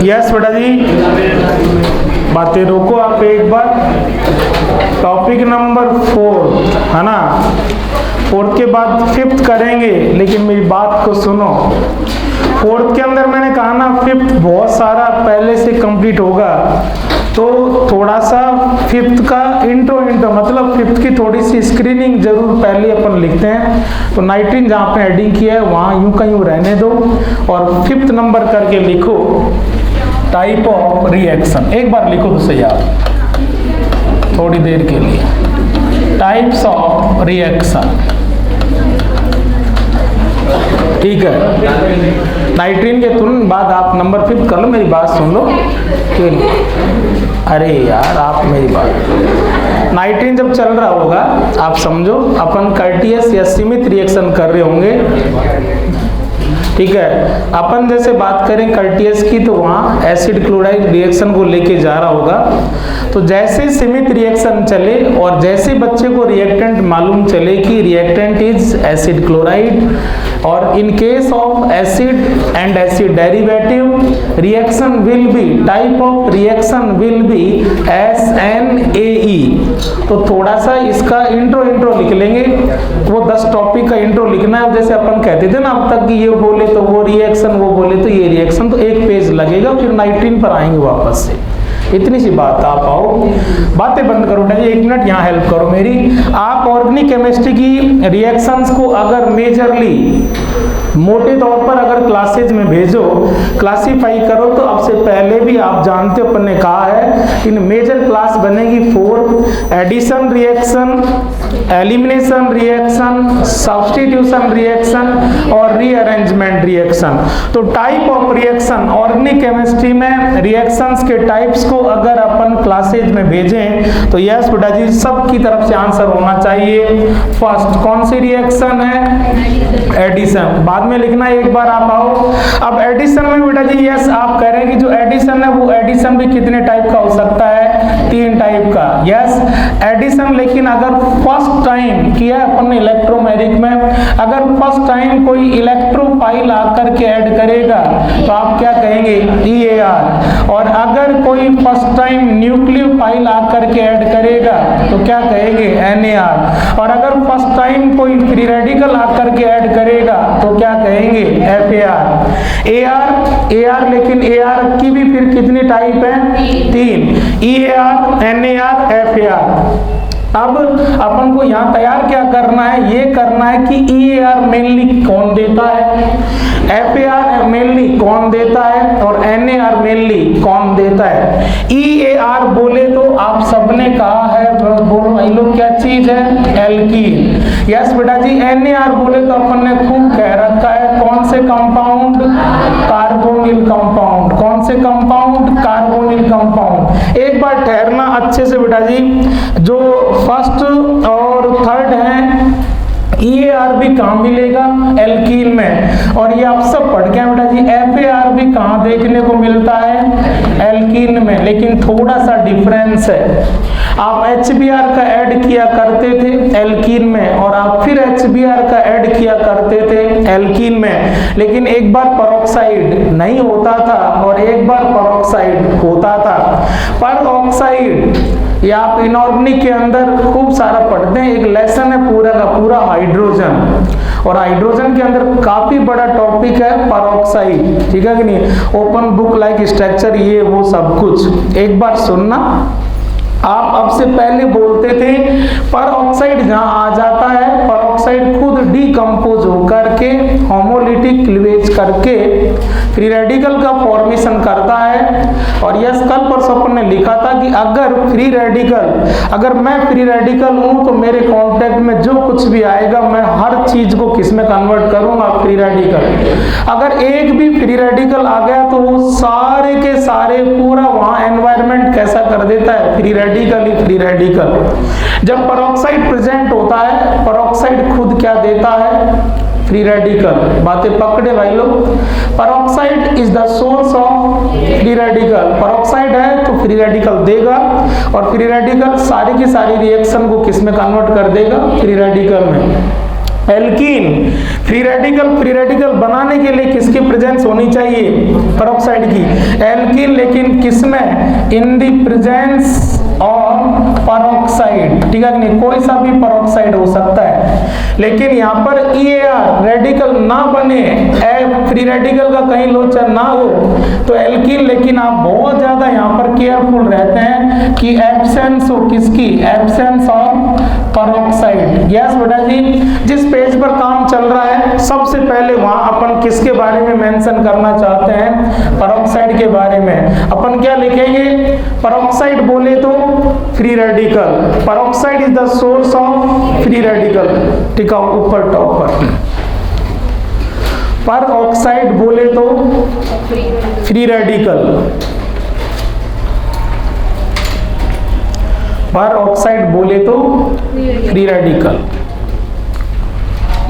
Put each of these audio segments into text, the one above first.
Yes बेटा जी, बातें रोको आप एक बार। टॉपिक नंबर 4 है ना, 4th के बाद 5th करेंगे, लेकिन मेरी बात को सुनो। 4th के अंदर मैंने कहा ना 5th बहुत सारा पहले से कंप्लीट होगा, तो थोड़ा सा 5th का इंट्रो मतलब 5th की थोड़ी सी स्क्रीनिंग जरूर पहले अपन लिखते हैं। तो 19 जहाँ पे हेडिंग किया है वहाँ यूं का यूं रहने दो और 5th नंबर करके लिखो टाइप ऑफ रिएक्शन। एक बार लिखो तो सही आप थोड़ी देर के लिए, टाइप्स ऑफ रिएक्शन। ठीक है, 19 के तुरंत बाद आप नंबर 5 कर लो। मेरी बात सुन लो। अरे यार आप मेरी बात, 19 जब चल रहा होगा आप समझो अपन कर्टियस या सीमित रिएक्शन कर रहे होंगे। ठीक है, अपन जैसे बात करें कर्टियस की तो वहाँ एसिड क्लोराइड रिएक्शन को लेके जा रहा होगा। तो जैसे सीमित रिएक्शन चले और जैसे बच्चे को रिएक्टेंट मालूम चले कि रिएक्टेंट इज एसिड क्लोराइड, और इन case of acid and acid derivative reaction will be, type of reaction will be SNAE। तो थोड़ा सा इसका इंट्रो लिख लेंगे। वो 10 टॉपिक का इंट्रो लिखना है। जैसे अपन कहते थे ना अब तक कि ये बोले तो वो रिएक्शन, वो बोले तो ये रिएक्शन, तो एक पेज लगेगा, फिर 19 पर आएंगे वापस से। इतनी सी बात। आप आओ, बातें बंद करो ना, 1 मिनट यहाँ हेल्प करो मेरी। आप ऑर्गेनिक केमिस्ट्री की रिएक्शंस को अगर मेजरली मोटे तौर पर अगर क्लासेज में भेजो, क्लासीफाई करो, तो अब से पहले भी आप जानते हो अपन ने कहा है इन मेजर क्लास बनेगी 4: addition reaction, elimination reaction, substitution reaction और रीअरेंजमेंट रिएक्शन। तो type of reaction organic chemistry में रिएक्शंस के टाइप्स को अगर अपन क्लासेज में भेजें तो यस बेटा जी सब की तरफ से आंसर होना चाहिए। फर्स्ट कौन सी रिएक्शन है? एडिशन। बाद में लिखना एक बार आप आओ। अब एडिशन में बेटा जी यस आप कह रहे हैं कि जो एडिशन है वो एडिशन भी कितने टाइप का हो सकता है? 3 टाइप का। यस एडिशन, लेकिन अगर फर्स्ट टाइम किया अपन ने इलेक्ट्रोमेरिक में, अगर फर्स्ट टाइम कोई इलेक्ट्रोफाइल आकर के ऐड करेगा तो आप क्या कहेंगे? EAR। और अगर कोई फर्स्ट टाइम न्यूक्लियोफाइल आकर के ऐड करेगा तो क्या कहेंगे? NAR। और अगर फर्स्ट टाइम कोई फ्री रेडिकल आकर के ऐड करेगा तो क्या कहेंगे? FAR। AR, लेकिन AR की भी फिर कितनी टाइप है? 3: EAR, NAR, FAR। अब अपन को यहाँ तैयार क्या करना है? ये करना है कि EAR मेनली कौन देता है, FAR मेनली कौन देता है और NAR मेनली कौन देता है। EAR बोले तो आप सबने कहा है, बोलो भाई लोग क्या चीज है? एल्कीन। यस बेटा जी। NAR बोले तो अपन ने खूब कह रखा है कौन से कंपाउंड? Carbonyl compound. कौन से कंपाउंड? Carbonyl compound. एक बार ठहरना अच्छे से बेटा जी, जो फर्स्ट और थर्ड है EAR भी कहाँ मिलेगा? एल्कीन में। और ये आप सब पढ़ के बेटा जी FAR भी कहाँ देखने को मिलता है? एल्कीन में। लेकिन थोड़ा सा डिफरेंस है, आप HBr का ऐड किया करते थे एल्कीन में और आप फिर HBr का ऐड किया करते थे एल्कीन में, लेकिन एक बार परऑक्साइड नहीं होता था और एक बार परऑक्साइड होता था। परऑक्साइड या आप इनऑर्गेनिक के अंदर खूब सारा पढ़ते हैं, एक लेसन है पूरा का पूरा हाइड्रोजन, और हाइड्रोजन के अंदर काफी बड़ा टॉपिक है परऑक्साइड। ठीक है कि नहीं? ओपन बुक लाइक स्ट्रक्चर, ये वो सब कुछ एक बार सुनना। आप अब से पहले बोलते थे परऑक्साइड जहां आ जाता है, परऑक्साइड खुद डीकंपोज होकर के होमोलिटिक क्लीवेज करके फ्री रेडिकल का फॉर्मेशन करता है। और यस कल परसों अपन ने लिखा था कि अगर फ्री रेडिकल, अगर मैं फ्री रेडिकल हूं तो मेरे कांटेक्ट में जो कुछ भी आएगा मैं हर चीज को किस में कन्वर्ट करूंगा? Free radical. अगर एक भी फ्री रेडिकल आ गया तो वो सारे के सारे पूरा वहां एनवायरनमेंट कैसा कर देता है? फ्री रेडिकल ही फ्री रेडिकल। जब परऑक्साइड प्रेजेंट होता है, परऑक्साइड खुद क्या देता है? Free radical. बातें पकड़े भाई लोग। Peroxide is the source of free radical. Peroxide है तो फ्री रेडिकल देगा और फ्री रेडिकल सारी की सारी रिएक्शन को किस में कन्वर्ट कर देगा? फ्री रेडिकल में। एल्कीन। फ्री रेडिकल बनाने के लिए किसकी प्रेजेंस होनी चाहिए? पेरोक्साइड की। एल्कीन लेकिन किसमें? इन द प्रेजेंस ऑफ पेरोक्साइड, ठीक है नहीं, कोई सा भी पेरोक्साइड हो सकता है। लेकिन यहाँ पर EAR रेडिकल ना बने, फ्री रेडिकल का कहीं लोचा ना हो, तो एल्कीन, लेकिन आप बहुत ज्यादा यहाँ पर केयरफुल रहते हैं कि एब्सेंस हो किसकी? Absence of peroxide. यस बेटा जी, जिस पेज पर काम चल रहा है सबसे पहले वहां अपन किसके बारे में मेंशन करना चाहते हैं? पेरोक्साइड के बारे में। अपन क्या लिखेंगे? पेरोक्साइड बोले तो free radical, peroxide is the source of free radical, ठीक है, ऊपर टॉप पर ऑक्साइड बोले तो फ्री रेडिकल, पर ऑक्साइड बोले तो फ्री रेडिकल।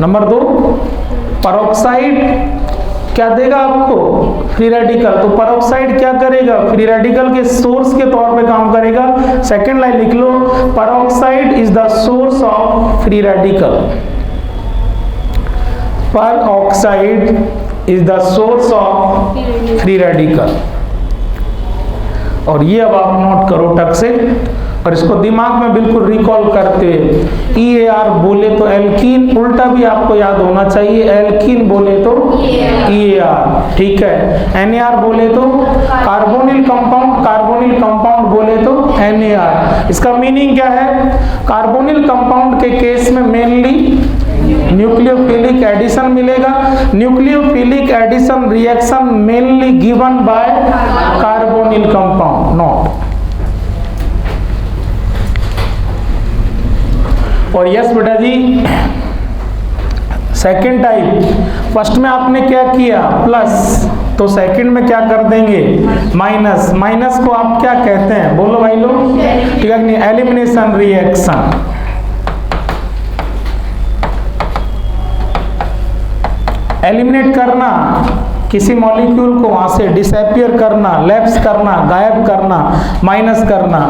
नंबर 2, पेरोक्साइड क्या देगा आपको? Free radical. तो पेरोक्साइड क्या करेगा? फ्री रेडिकल के सोर्स के तौर पे काम करेगा। सेकंड लाइन लिख लो, peroxide is the source of free radical, peroxide is the source of free radical. और ये अब आप नोट करो टक से, और इसको दिमाग में बिल्कुल रिकॉल करते हुए, EAR बोले तो एल्कीन, उल्टा भी आपको याद होना चाहिए, एल्कीन बोले तो EAR, ठीक है। NAR बोले तो कार्बोनिल कंपाउंड, कार्बोनिल कंपाउंड बोले तो NAR। इसका मीनिंग क्या है? कार्बोनिल कंपाउंड के केस में मेनली न्यूक्लियोफिलिक एडिशन मिलेगा। Nucleophilic addition reaction mainly given by carbonyl compound, not. और यस बेटा जी, सेकंड टाइप, फर्स्ट में आपने क्या किया? प्लस, तो सेकंड में क्या कर देंगे? माइनस। माइनस को आप क्या कहते हैं? बोलो भाई लोग, ठीक है नहीं, एलिमिनेशन रिएक्शन। एलिमिनेट करना, किसी मॉलिक्यूल को वहां से डिसअपियर करना, लैप्स करना, गायब करना, माइनस करना,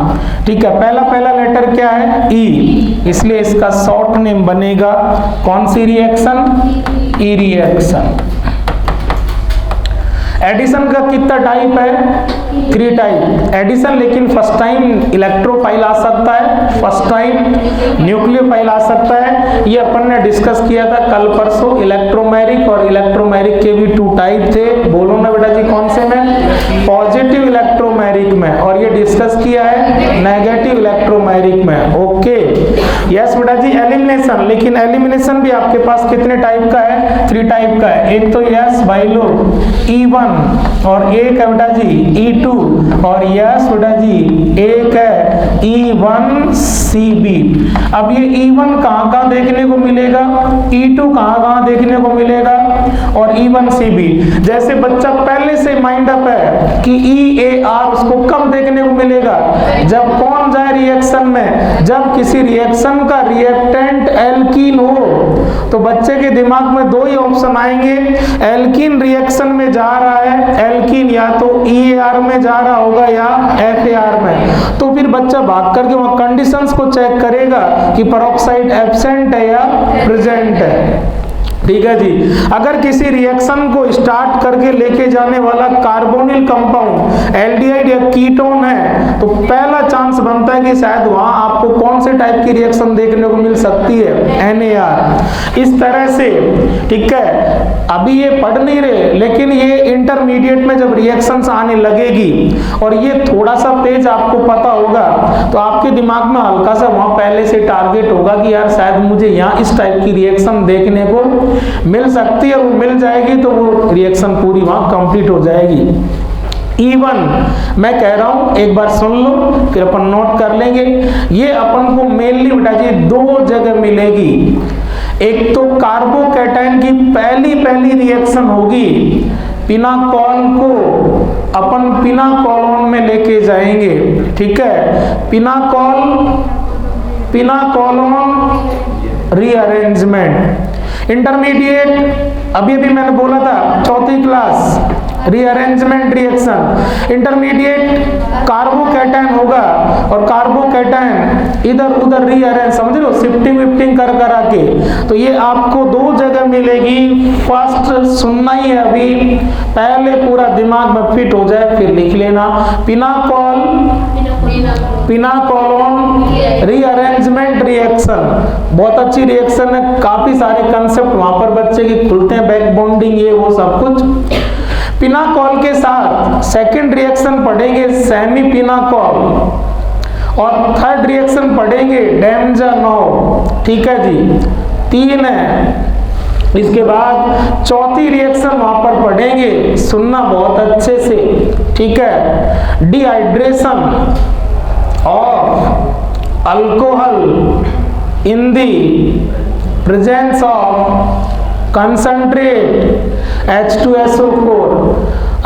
ठीक है। पहला लेटर क्या है? ई, इसलिए इसका शॉर्ट नेम बनेगा कौन सी रिएक्शन? ई रिएक्शन। एडिशन का कितना टाइप है? 3 टाइप एडिशन, लेकिन फर्स्ट टाइम इलेक्ट्रोफाइल आ सकता है, फर्स्ट टाइम न्यूक्लियोफाइल आ सकता है। ये अपन ने डिस्कस किया था कल परसों, इलेक्ट्रोमेरिक, और इलेक्ट्रोमेरिक के भी 2 टाइप थे। बोलो ना बेटा जी कौन से में? पॉजिटिव इलेक्ट्रोमेरिक में, और ये डिस्कस किया है नेगेटिव इलेक्ट्रोमेरिक में। ओके, यस बेटा जी। एलिमिनेशन, लेकिन एलिमिनेशन भी आपके पास कितने टाइप का है? 3 टाइप का है। एक तो यस भाई लोग E1, और एक है बेटा जी E2, और यस बेटा जी एक है E1CB। अब ये E1 कहाँ देखने को मिलेगा? E2 कहाँ देखने को मिलेगा? और E1CB। जैसे बच्चा पहले से माइंड अप है कि EAR उसको कब देखने को मिलेगा? जब कौन जाए रिएक्शन में? जब किसी रिएक्शन का रिएक्टेंट एल्कीन हो, तो बच्चे के दिमाग में 2 ही ऑप्शन आएंगे। एल्कीन रिएक्शन में जा रहा है, एल्कीन या तो EAR में जा रहा होगा या FAR में। तो फिर बच्चा भाग करके वहां कंडीशंस को चेक करेगा कि पेरोक्साइड एब्सेंट है या प्रेजेंट है, ठीक है जी। अगर किसी रिएक्शन को स्टार्ट करके लेके जाने वाला कार्बोनिल कंपाउंड एल्डिहाइड या कीटोन है, तो पहला चांस बनता है कि शायद वहां आपको कौन से टाइप की रिएक्शन देखने को मिल सकती है? NAR। इस तरह से, ठीक है, अभी ये पढ़ नहीं रहे, लेकिन ये इंटरमीडिएट में जब रिएक्शंस आने लगेगी और ये थोड़ा सा पेज आपको पता होगा, तो आपके दिमाग में हल्का सा वहां पहले से टारगेट होगा कि यार शायद मुझे यहाँ इस टाइप की रिएक्शन देखने को मिल सकती है। वो मिल जाएगी तो वो रिएक्शन पूरी वहां कंप्लीट हो जाएगी। E1 मैं कह रहा हूं, एक बार सुन लो, फिर अपन नोट कर लेंगे। ये अपन को मेनली बेटा जी 2 जगह मिलेगी। एक तो कार्बोकैटायन की पहली रिएक्शन होगी, पिनाकोल को अपन पिनाकोलोन में लेके जाएंगे, ठीक है। पिनाकोलोन रीअरेंजमेंट, इंटरमीडिएट अभी अभी मैंने बोला था चौथी class, rearrangement reaction. Intermediate carbocation होगा और कार्बोकैटायन इधर उधर रीअरेंज, समझ लो, शिफ्टिंग विफ्टिंग कर कर आके। तो ये आपको दो जगह मिलेगी, फर्स्ट सुनना ही है अभी, पहले पूरा दिमाग में फिट हो जाए फिर लिख लेना। पिनाकोलोन रीअरेंजमेंट रिएक्शन, बहुत अच्छी रिएक्शन है, काफी सारे कंसेप्ट वहां पर बच्चे के खुलते हैं, बैक बॉन्डिंग ये वो सब कुछ। पिनाकोल के साथ सेकंड रिएक्शन पढ़ेंगे सेमी पिनाकोल और थर्ड रिएक्शन पढ़ेंगे डेमजानोव, ठीक है जी, 3 है। इसके बाद चौथी रिएक्शन वहां पर पढ़ेंगे, सुनना बहुत अच्छे से, ठीक है, dehydration of alcohol in the presence of concentrate H2SO4।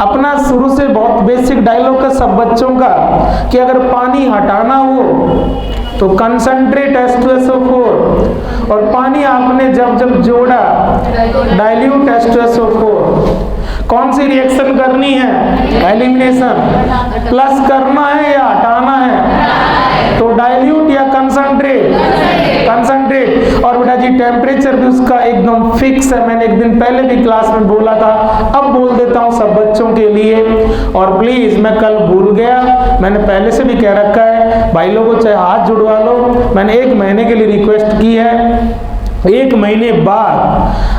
अपना शुरू से बहुत बेसिक डायलॉग का सब बच्चों का कि अगर पानी हटाना हो तो कंसंट्रेट H2SO4, और पानी आपने जब जब जोड़ा डाइल्यूट H2SO4। कौन सी रिएक्शन करनी है? एलिमिनेशन। प्लस करना है या हटाना है? तो डाइल्यूट या कंसंट्रेट? कंसंट्रेट। और बेटा जी टेम्परेचर भी उसका एकदम फिक्स है, मैंने एक दिन पहले भी क्लास में बोला था, अब बोल देता हूँ सब बच्चों के लिए। और प्लीज मैं कल भूल गया, मैंने पहले से भी कह रखा है भाई लोगों चाहे हाथ जुड़वा लो, मैंने 1 महीने के लिए रिक्वेस्ट की है। 1 महीने बाद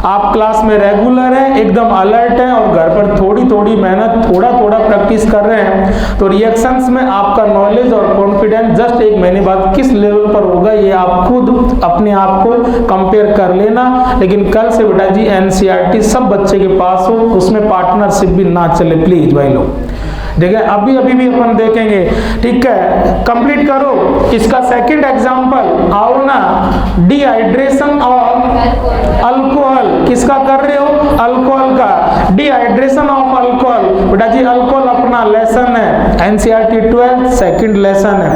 आप क्लास में रेगुलर हैं, एकदम अलर्ट हैं और घर पर थोड़ी थोड़ी मेहनत, थोड़ा थोड़ा प्रैक्टिस कर रहे हैं, तो रिएक्शंस में आपका नॉलेज और कॉन्फिडेंस जस्ट 1 महीने बाद किस लेवल पर होगा ये आप खुद अपने आप को कंपेयर कर लेना। लेकिन कल से बेटा जी NCERT सब बच्चे के पास हो, उसमें पार्टनरशिप भी ना चले प्लीज भाई लोग। देखिए अभी भी अपन देखेंगे, ठीक है, कंप्लीट करो। इसका सेकंड एग्जांपल आओ ना, डिहाइड्रेशन ऑफ अल्कोहल, किसका कर रहे हो? अल्कोहल का। डिहाइड्रेशन ऑफ अल्कोहल, बेटा जी अल्कोहल अपना लेसन है, NCERT 12 सेकंड लेसन है।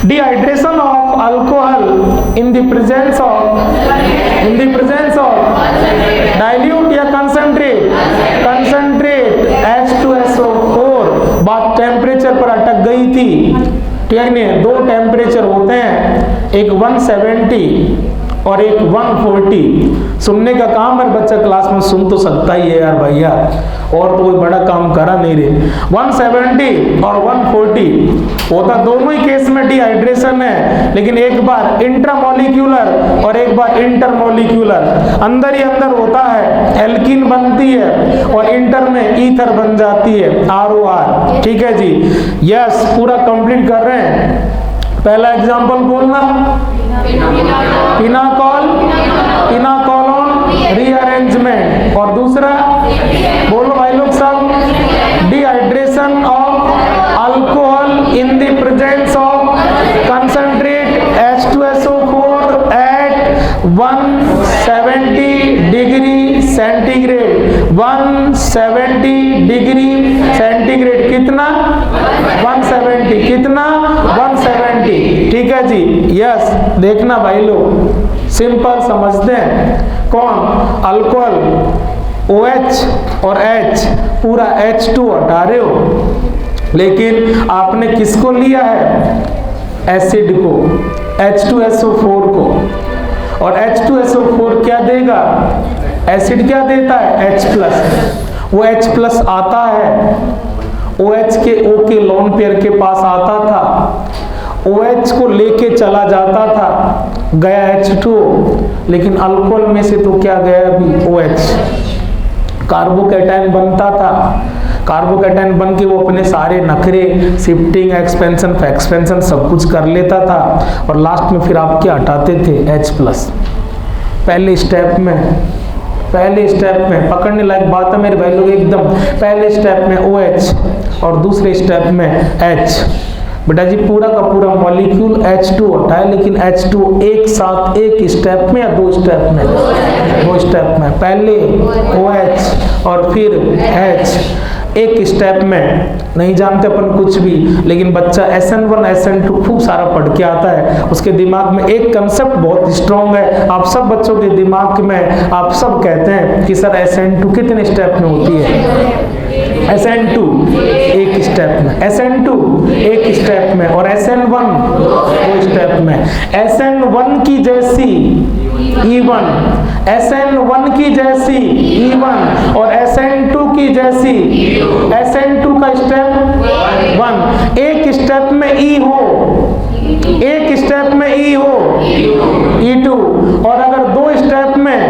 Dehydration of alcohol in the presence of dilute या कंसंट्रेट? Concentrate H2SO4। बात टेम्परेचर पर अटक गई थी, ठीक है नहीं? 2 टेम्परेचर होते हैं, एक 170 और एक 140। सुनने का काम है, बच्चा क्लास में सुन तो सकता ही है यार भैया, और तो कोई बड़ा काम करा नहीं रहे। 170 और 140 होता दोनों ही केस में डिहाइड्रेशन है, लेकिन एक बार इंट्रामोलिक्यूलर और एक बार इंटरमोलिक्यूलर। अंदर ही अंदर होता है, एल्कीन बनती है और इंटर में ईथर बन जाती है, ROR, ठीक है जी। यस, पूरा कंप्लीट कर रहे हैं। पहला एग्जांपल बोलना, पिनाकोलोन रीअरेंजमेंट, और दूसरा बोलो भाई लोग सब, dehydration of alcohol in the presence of concentrate H2SO4 at 170 degree centigrade. 170 degree centigrade, कितना? 170, कितना? 170, ठीक है जी। यस, देखना भाई लोग, सिंपल समझते हैं। कौन? अल्कोहल, OH और H, पूरा H2 हटा रहे हो, लेकिन आपने किसको लिया है? एसिड को, H2SO4 को। और H2SO4 क्या देगा? एसिड क्या देता है? H+। वो H+ आता है, OH के O के लोन पेयर के पास आता था, OH को लेके चला जाता था, गया H2O, लेकिन अल्कोहल में से तो क्या गया अभी? OH। कार्बोकैटायन बनता था, कार्बोकैटायन बन के वो अपने सारे नखरे, शिफ्टिंग, एक्सपेंशन सब कुछ कर लेता था, और लास्ट में फिर आप क्या हटाते थे? H+। पहले स्टेप में पकड़ने लायक बात है मेरे भाई लोग, एकदम पहले स्टेप में OH और दूसरे स्टेप में H। बेटा जी पूरा का पूरा मॉलिक्यूल H2 होता है, लेकिन H2 एक साथ एक स्टेप में या 2 स्टेप में? 2 स्टेप में। पहले OH और फिर H। एक स्टेप में, नहीं जानते अपन कुछ भी, लेकिन बच्चा SN1 SN2 खूब सारा पढ़ के आता है, उसके दिमाग में एक कंसेप्ट बहुत स्ट्रॉन्ग है। आप सब बच्चों के दिमाग में आप सब कहते हैं कि सर SN2 कितने स्टेप में होती है? SN2 एक स्टेप में, SN2 एक स्टेप में, और SN1 दो स्टेप में। SN1 की जैसी E1, SN1 की जैसी E1 और SN2 की जैसी SN2 का स्टेप 1। एक स्टेप में E हो, एक स्टेप में E हो E2, और अगर दो स्टेप में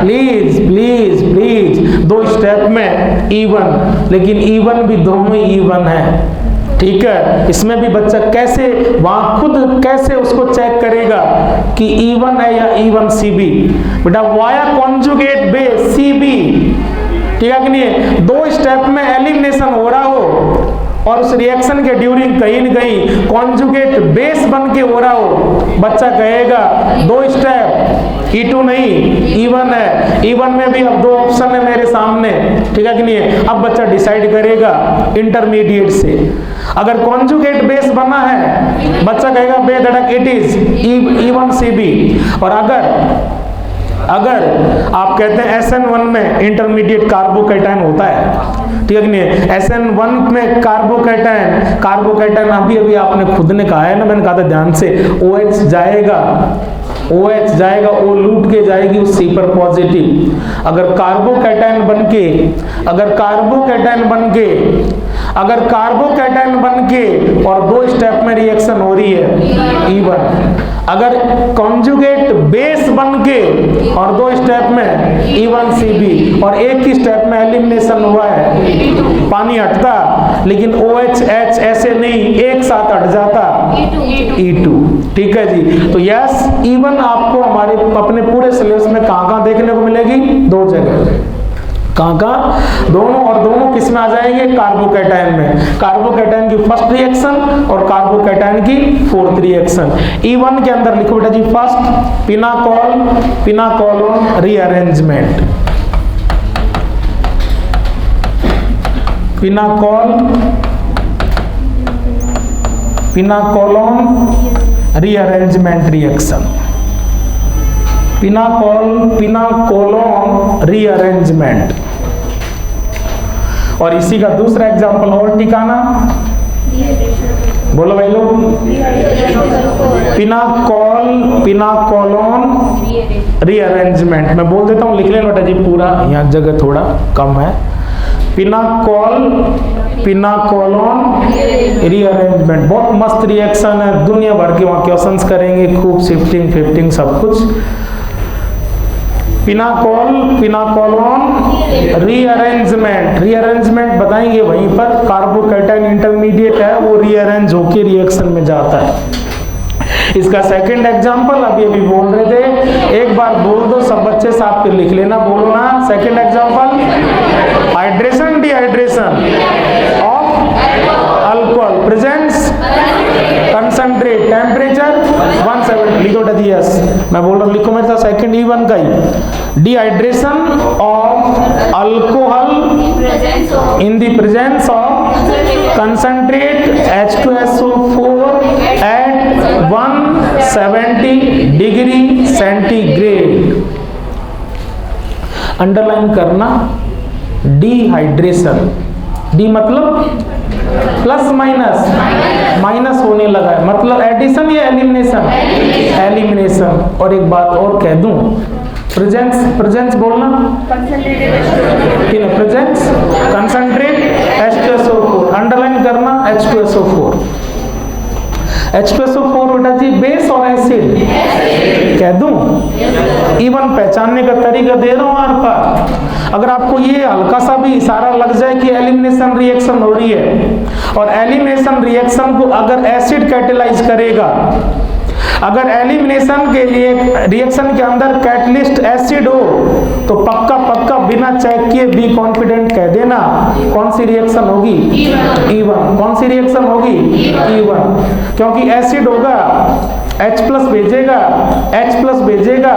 प्लीज प्लीज प्लीज दो स्टेप में E1, लेकिन E1 भी दोनों ही E1 है, ठीक है। इसमें भी बच्चा कैसे वहां खुद कैसे उसको चेक करेगा कि E1 है या E1 CB? बेटा वाया कॉन्जुगेट बेस CB, ठीक है कि नहीं? दो स्टेप में एलिमिनेशन हो रहा हो और उस रिएक्शन के ड्यूरिंग कहीं न कहीं कॉन्जुगेट बेस बन के हो रहा हो, बच्चा कहेगा दो स्टेप E2 नहीं E1 है। E1 में भी अब दो ऑप्शन है मेरे सामने, ठीक है कि नहीं? अब बच्चा डिसाइड करेगा इंटरमीडिएट से। अगर कॉन्जुगेट बेस बना है, बच्चा कहेगा बेधड़क इट इज E1 CB। और अगर आप कहते हैं SN1 में इंटरमीडिएट कार्बोकैटायन होता है, ठीक है कि नहीं? SN1 में कार्बोकैटायन अभी आपने खुद ने कहा है ना, मैंने कहा था ध्यान से, OH जाएगा, O लूट के जाएगी उस C पर पॉजिटिव। अगर कार्बोकैटायन बन के और दो स्टेप में रिएक्शन हो रही है E1, अगर कॉन्जुगेट बेस बन के और दो स्टेप में E1 CB और एक ही स्टेप में एलिमिनेशन हुआ है, पानी हटता, लेकिन OH H ऐसे नहीं, एक साथ हट जाता E2, ठीक है जी। तो यस, E1 आपको हमारे अपने पूरे सिलेबस में कहाँ देखने को मिलेगी? दो जगह। कहाँ? दोनों, और दोनों किस में आ जाएंगे? कार्बोकैटायन में। कार्बोकैटायन की फर्स्ट रिएक्शन और कार्बोकैटायन की फोर्थ रिएक्शन। E1 के अंदर लिखो बेटा जी, first pinacolone rearrangement, pinacolone rearrangement reaction, pinacolone rearrangement. और इसी का दूसरा एग्जांपल और ठिकाना बोलो भाई लोग, पिनाकोलोन रीअरेंजमेंट। मैं बोल देता हूँ, लिख ले बेटा जी पूरा, यहाँ जगह थोड़ा कम है। पिनाकोलोन रीअरेंजमेंट बहुत मस्त रिएक्शन है, दुनिया भर के वहाँ क्वेश्चंस करेंगे, खूब शिफ्टिंग सब कुछ। पिनाकोलोन रीअरेंजमेंट बताएंगे, वहीं पर कार्बोकैटायन इंटरमीडिएट है, वो रीअरेंज होके रिएक्शन में जाता है। इसका सेकंड एग्जांपल अभी बोल रहे थे, एक बार बोल दो सब बच्चे साथ में लिख लेना, बोलो ना। Second example, hydration dehydration of alcohol presents concentrate temperature 170। लिखो जी, यस मैं बोल रहा हूँ, लिखो मेरे साथ सेकंड E1 का ही। Dehydration of alcohol in the presence of concentrate H2SO4 at 170 degree centigrade. Underline करना, डिहाइड्रेशन, डी मतलब प्लस माइनस होने लगा है, मतलब एडिशन या एलिमिनेशन? एलिमिनेशन। और एक बात और कह दूं, प्रेजेंस बोलना, प्रेजेंस कंसंट्रेट H2SO4, अंडरलाइन करना H2SO4। H2SO4 बेटा जी बेस और एसिड, कह दूं? E1 पहचानने का तरीका दे रहा हूं आपका। अगर आपको ये हल्का सा भी इशारा लग जाए कि एलिमिनेशन रिएक्शन हो रही है, और एलिमिनेशन रिएक्शन को अगर एसिड कैटेलाइज करेगा, अगर एलिमिनेशन के लिए रिएक्शन के अंदर कैटलिस्ट एसिड हो तो पक्का पक्का बिना चेक किए बी कॉन्फिडेंट कह देना कौन सी रिएक्शन होगी, E1। कौन सी रिएक्शन होगी, E1, क्योंकि एसिड होगा H+ भेजेगा, H+ भेजेगा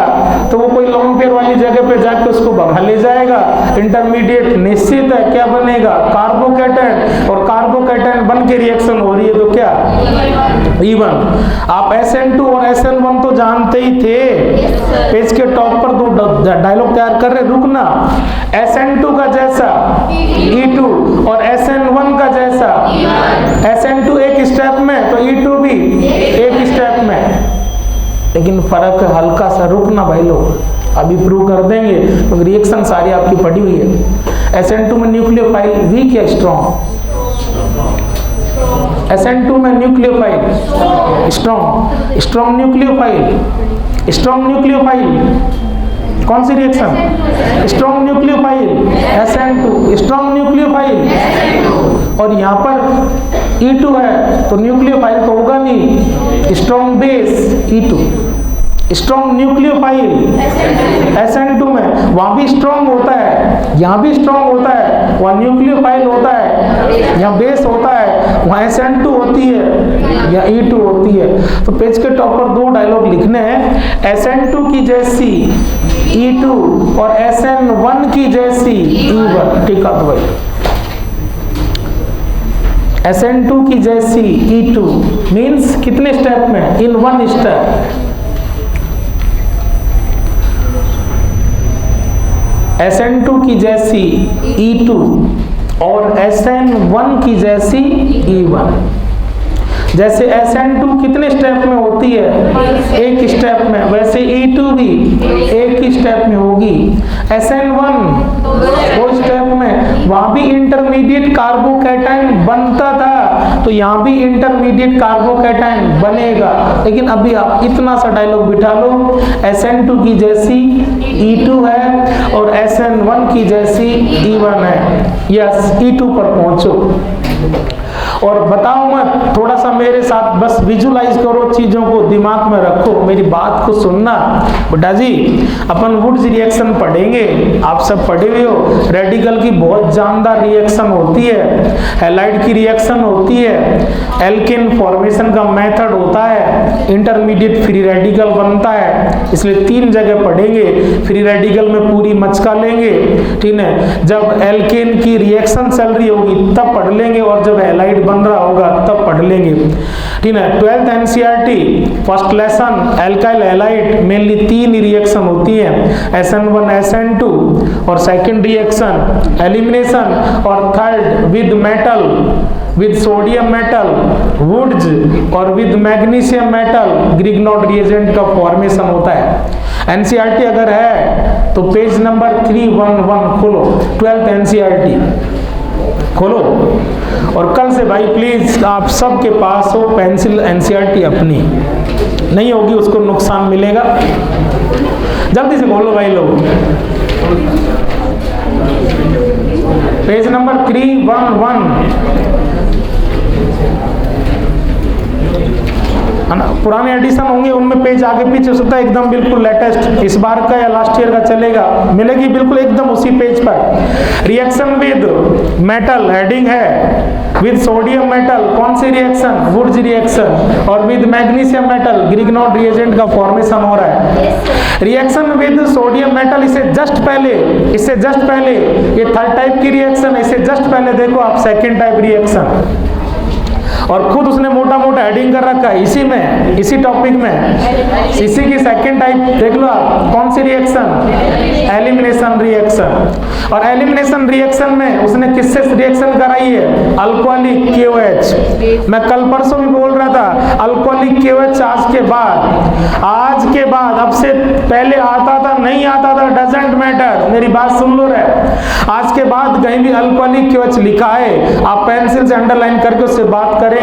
तो वो कोई लोन पेयर वाली जगह पे जाके उसको भगा ले जाएगा। इंटरमीडिएट निश्चित है क्या बनेगा, कार्बोकैटायन, और कार्बोकैटायन बन के रिएक्शन हो रही है तो क्या, E1। आप SN2 और SN1 तो जानते ही थे। पेज के टॉप पर दो डायलॉग तैयार कर रहे, रुकना। SN2 का जैसा E2 और SN1 का जैसा SN2 एक स्टेप में तो E2 भी एक स्टेप में, लेकिन फर्क हल्का सा, रुकना भाई लोग, अभी प्रूव कर देंगे तो रिएक्शन सारी आपकी पड़ी हुई है। SN2 में न्यूक्लियोफाइल वीक या स्ट्रॉन्ग, SN2 में nucleophile strong, strong nucleophile, strong nucleophile कौन सी reaction, strong nucleophile SN2, strong nucleophile, और यहाँ पर E2 है तो न्यूक्लियोफाइल तो होगा नहीं, strong base E2, strong nucleophile SN2 में, वहां भी स्ट्रॉन्ग होता है, यहाँ भी स्ट्रॉन्ग होता है, वहाँ न्यूक्लियोफाइल होता है, यहाँ बेस होता है, वहाँ SN2 होती है, यहाँ E2 होती है। तो पेज के टॉप पर दो डायलॉग लिखने हैं, SN2 की जैसी E2 और SN1 की जैसी E1। ठीक है तो भाई, SN2 की जैसी E2 मीन्स कितने स्टेप में, इन वन स्टेप। SN2 की जैसी E2 और SN1 की जैसी E1। जैसे SN2 कितने स्टेप में होती है, एक स्टेप में, वैसे E2 भी एक ही स्टेप में होगी। SN1 दो स्टेप में, वहां भी इंटरमीडिएट कार्बोकैटायन बनता था तो यहाँ भी इंटरमीडिएट कार्बोकैटायन बनेगा। लेकिन अभी आप इतना सा डायलॉग बिठा लो, SN2 की जैसी E2 है और SN1 की जैसी E1 है। यस, E2 पर पहुंचो और बताओ मत, थोड़ा सा मेरे साथ बस विजुलाइज करो, चीजों को दिमाग में रखो, मेरी बात को सुनना। बेटा जी अपन वुड्स रिएक्शन पढ़ेंगे, आप सब पढ़े हुए हो। रेडिकल की बहुत जानदार रिएक्शन होती है, हैलाइड की रिएक्शन होती है, एल्केन फॉर्मेशन का मेथड होता है, इंटरमीडिएट फ्री रेडिकल बनता है। इसलिए 3 जगह पढ़ेंगे, फ्री रेडिकल में पूरी मचका लेंगे, ठीक है। जब एल्केन की रिएक्शन चल रही होगी तब पढ़ लेंगे, और जब हैलाइड बन रहा होगा तब पढ़ लेंगे, ठीक है। 12th NCERT first lesson alkyl halide, mainly 3 reaction होती है, SN1 SN2, और सेकंड रिएक्शन एलिमिनेशन, और third with metal, with sodium metal Wurtz, और with magnesium metal Grignard reagent का फॉर्मेशन होता है। NCERT अगर है तो पेज नंबर 311 खोलो, 12th NCERT खोलो। और कल से भाई प्लीज आप सबके पास हो पेंसिल NCERT अपनी, नहीं होगी उसको नुकसान मिलेगा। जल्दी से खोलो भाई लोग, पेज नंबर 311। पुराने एडिशन होंगे उनमें पेज आगे पीछे हो सकता है, एकदम बिल्कुल लेटेस्ट इस बार का या लास्ट ईयर का चलेगा, मिलेगी बिल्कुल एकदम उसी पेज पर। रिएक्शन विद मेटल हेडिंग है, विद सोडियम मेटल कौन सी रिएक्शन, वुड्स रिएक्शन, और with magnesium metal Grignard reagent का फॉर्मेशन हो रहा है। रिएक्शन विद सोडियम मेटल, इससे जस्ट पहले ये थर्ड टाइप की रिएक्शन है, इससे जस्ट पहले देखो आप सेकेंड टाइप रिएक्शन, और खुद उसने मोटा मोटा हेडिंग कर रखा है इसी में, इसी टॉपिक में, इसी की सेकंड टाइप देख लो आप, कौन सी रिएक्शन, एलिमिनेशन रिएक्शन। और एलिमिनेशन रिएक्शन में उसने किससे रिएक्शन कराई है, अल्कोहलिक KOH। मैं कल परसों भी बोल रहा था अल्कोहलिक KOH आज के बाद, अब से पहले आता था नहीं आता था डजंट मैटर, मेरी बात सुन लो रे, आज के बाद कहीं भी अल्कोहलिक KOH लिखा है आप पेंसिल से अंडरलाइन करके उससे बात करेंगे।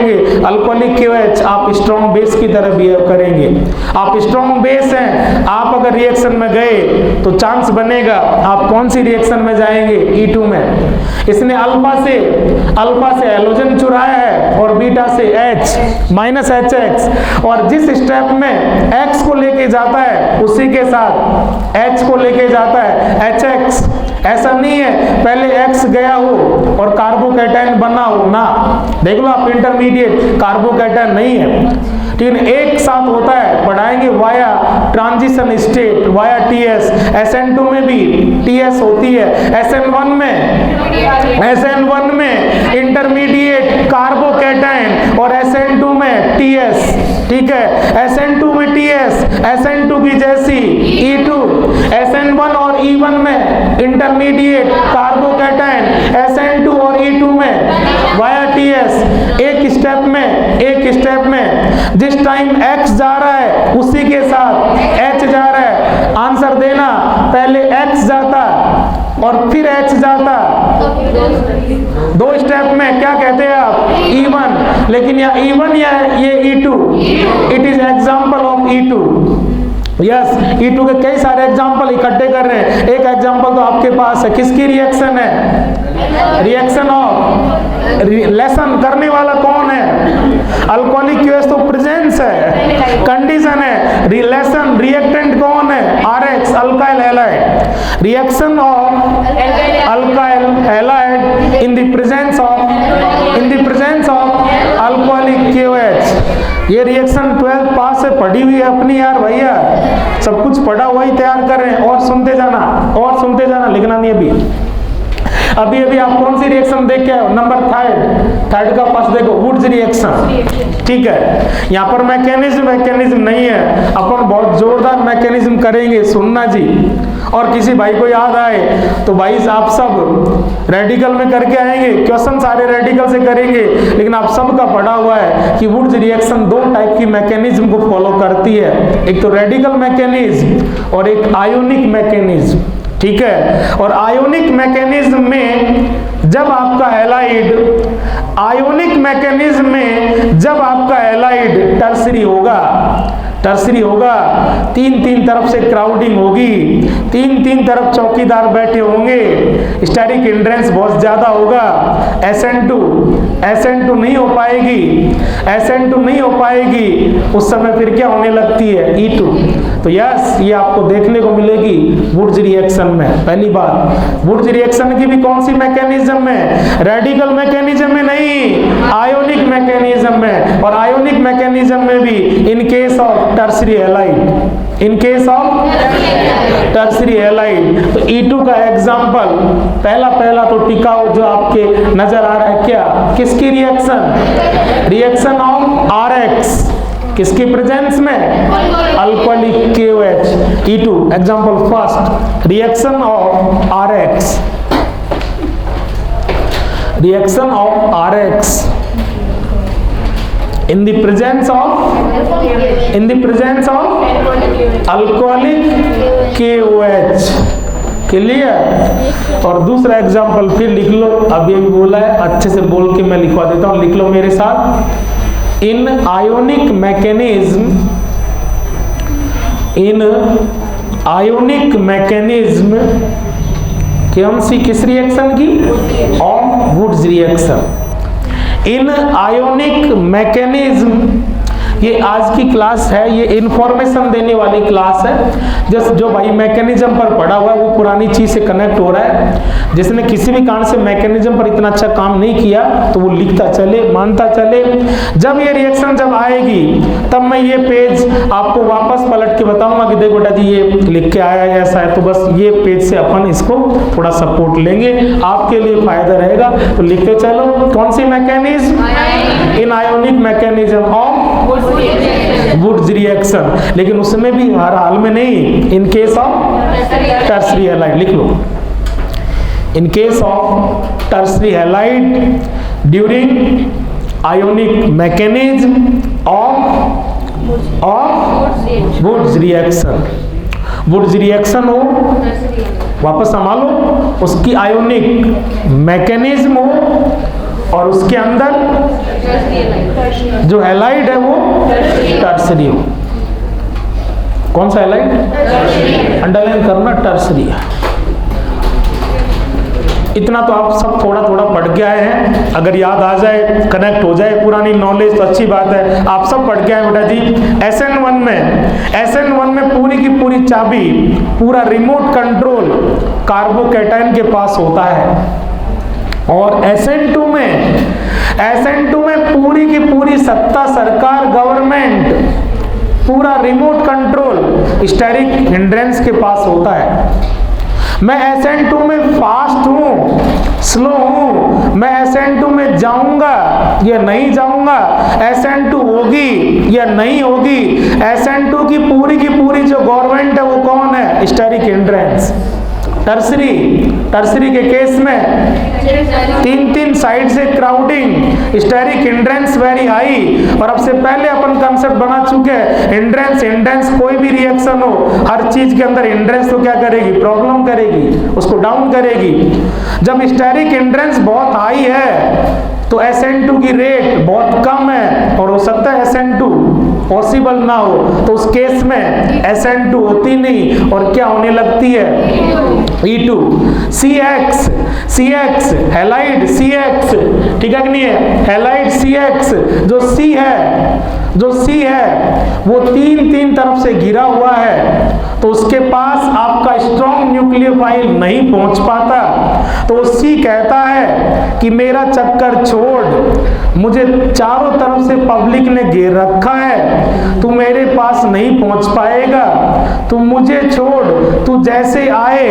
अल्कोहलिक KOH आप स्ट्रॉन्ग बेस की तरह बिहेव करेंगे, आप स्ट्रॉन्ग बेस हैं, आप अगर रिएक्शन में गए तो चांस बनेगा आप कौन सी रिएक्शन में जाएंगे, E2 में। इसने अल्फा से हैलोजन चुराया है और बीटा से H माइनस HX, और जिस स्टेप में X को लेके जाता है उसी के साथ H को लेके जाता है HX। ऐसा नहीं है पहले X गया हो और कार्बोकैटायन बना हो ना, देख लो आप इंटरमीडिएट कार्बोकैटायन नहीं है, ठीक है, एक साथ होता है, पढ़ाएंगे via transition state via TS। SN2 में भी TS होती है, SN1 में इंटरमीडिएट कार्बोकैटायन और SN2 में TS, ठीक है, SN2 में TS, SN2 की जैसी E2, SN1 और E1 में इंटरमीडिएट कार्बोकैटायन, SN2 और E2 में वाया TS। एक स्टेप में जिस टाइम X जा रहा है उसी के साथ H जा रहा है। आंसर देना, पहले X जाता और फिर H जाता, दो स्टेप में क्या कहते हैं आप, E1, लेकिन या E1 या ये E2, it is example of E2। Yes, E2 के कई सारे एग्जाम्पल इकट्ठे कर रहे हैं। एक एग्जाम्पल तो आपके पास है, किसकी रिएक्शन है, रिएक्शन ऑफ, लेसन करने वाला कौन है, अल्कोहलिक क्यूएस तो प्रेजेंस है, कंडीशन है, रिलेशन रिएक्टेंट कौन है, RH alkyl halide, reaction of alkyl halide in the presence of alcoholic क्यूएच। ये रिएक्शन 12th पास से पढ़ी हुई है अपनी यार भैया, सब कुछ पढ़ा हुआ ही तैयार कर रहे हैं, और सुनते जाना, लिखना नहीं अभी आप कौन सी रिएक्शन देख के आए हो, नंबर थर्ड का पास देखो, वुड्स रिएक्शन, ठीक है। यहाँ पर मैकेनिज्म नहीं है, अपन बहुत जोरदार मैकेनिज्म करेंगे, सुनना जी। और किसी भाई को याद आए तो भाई आप सब रेडिकल में करके आएंगे, क्वेश्चन सारे रेडिकल से करेंगे, लेकिन आप सबका पढ़ा हुआ है कि वुड्स रिएक्शन दो टाइप की मैकेनिज्म को फॉलो करती है, एक तो रेडिकल मैकेनिज्म और एक आयोनिक मैकेनिज्म, ठीक है। और आयोनिक मैकेनिज्म में जब आपका हैलाइड, आयोनिक मैकेनिज्म में जब आपका हैलाइड टर्सरी होगा, तीन तरफ से क्राउडिंग होगी, तीन तरफ चौकीदार बैठे होंगे, स्टैटिक हिंड्रेंस बहुत ज्यादा होगा, SN2 नहीं हो पाएगी, उस समय फिर क्या होने लगती है, E2। तो यस, ये आपको देखने को मिलेगी वुड्स रिएक्शन में। पहली बात, वुड्स रिएक्शन की भी कौन सी मैकेनिज्म में, रेडिकल मैकेनिज्म में नहीं, आयोनिक मैकेनिज्म में। और आयोनिक मैकेनिज्म में भी इन केस ऑफ टर्सरी हैलाइड, तो E2 का एग्जांपल पहला तो टिकाऊ जो आपके नजर आ रहा है, क्या, किसकी रिएक्शन ऑफ RX, किसकी प्रेजेंस में, alcoholic KOH, E2 example first, reaction of RX in the presence of alcoholic KOH, clear. और दूसरा एग्जांपल फिर लिख लो, अभी बोला है, अच्छे से बोल के मैं लिखवा देता हूं, लिख लो मेरे साथ। इन आयोनिक मैकेनिज्म कौन सी, किस रिएक्शन की, of Woods reaction. In ionic mechanism, ये आज की क्लास है, ये इंफॉर्मेशन देने वाली क्लास है। जो भाई मैकेनिज्म पर पढ़ा हुआ है वो पुरानी चीज से कनेक्ट हो रहा है, जिसने किसी भी कारण से मैकेनिज्म पर इतना अच्छा काम नहीं किया तो वो लिखता चले, मानता चले। जब ये रिएक्शन जब आएगी तब मैं ये पेज आपको वापस पलट के बताऊंगा कि देखो बेटा जी ये लिख के आया है, ऐसा है, तो बस ये पेज से अपन इसको थोड़ा सपोर्ट लेंगे, आपके लिए फायदा रहेगा। तो लिखते चलो, कौन सी mechanism, in ionic mechanism of Woods reaction, लेकिन उसमें भी हर हाल में नहीं, in case of tertiary halide, लिख लो, in case of tertiary halide during ionic mechanism of Woods reaction हो, वापस संभालो, उसकी आयोनिक मैकेनिज्म हो और उसके अंदर जो हैलाइड है वो टर्सरी हो। कौन सा हैलाइड, अंडरलाइन करना, टर्सरी। इतना तो आप सब थोड़ा थोड़ा पढ़ के आए हैं, अगर याद आ जाए, कनेक्ट हो जाए पुरानी नॉलेज तो अच्छी बात है। आप सब पढ़ के आए बेटा जी। SN1 में पूरी की पूरी चाबी, पूरा रिमोट कंट्रोल कार्बोकैटायन के पास होता है। और SN2 में पूरी की पूरी सत्ता सरकार, गवर्नमेंट, पूरा रिमोट कंट्रोल स्टेरिक हिंड्रेंस के पास होता है। मैं SN2 में फास्ट हूं, स्लो हूं, मैं SN2 में जाऊंगा या नहीं जाऊंगा, SN2 होगी या नहीं होगी, SN2 की पूरी जो गवर्नमेंट है वो कौन है? Steric hindrance. टर्सरी के केस में तीन साइड से crowding, steric hindrance very high. और अब से पहले अपन कंसेप्ट बना चुके हैं, हिंड्रेंस कोई भी रिएक्शन हो, हर चीज के अंदर हिंड्रेंस तो क्या करेगी? प्रॉब्लम करेगी, उसको डाउन करेगी। जब स्टेरिक हिंड्रेंस बहुत हाई है तो SN2 की रेट बहुत कम है, और हो सकता है SN2 पॉसिबल ना हो, तो उस केस में SN2 होती नहीं और क्या होने लगती है? E2। CX हैलाइड CX, ठीक है कि नहीं है? हैलाइड CX जो C है वो तीन तरफ से घिरा हुआ है, तो उसके पास आपका स्ट्रॉन्ग न्यूक्लियोफाइल नहीं पहुंच पाता, तो C कहता है कि मेरा चक्कर छोड़, मुझे चारों तरफ से पब्लिक ने घेर रखा है, तू मेरे पास नहीं पहुंच पाएगा, तू मुझे छोड़, तू जैसे आए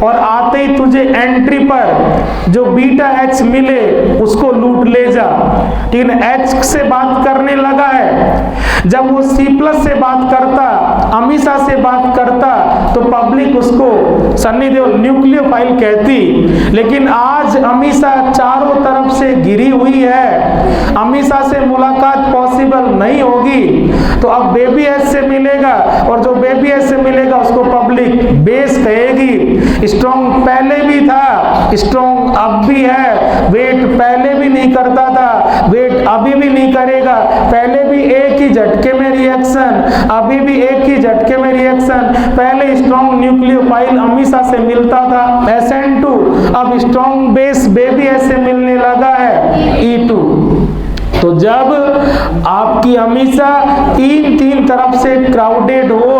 और आते ही तुझे एंट्री पर जो बीटा H मिले उसको लूट ले जा। ठीक है, H से बात करने लगा है, जब वो C+ से बात करता, अमीषा से बात करता, तो पब्लिक उसको सन्नी देओल न्यूक्लियोफाइल कहती। लेकिन आज अमीषा चारों तरफ से घिरी हुई है, अमीषा से मुलाकात पॉसिबल नहीं होगी, तो अब बेबी एच से मिलेगा, और जो बेबी एच से मिलेगा उसको पब्लिक बेस कहेगी। स्ट्रॉन्ग पहले भी था, स्ट्रॉन्ग अब भी है, वेट पहले भी नहीं करता था, वेट अभी भी नहीं करेगा, पहले भी एक ही झटके में रिएक्शन, अभी भी एक ही झटके में रिएक्शन। पहले स्ट्रॉन्ग न्यूक्लियोफाइल अमीषा से मिलता था SN2, अब स्ट्रॉन्ग बेस बेबी एच से मिलने लगा है E2। तो जब आपकी अमीषा तीन तरफ से क्राउडेड हो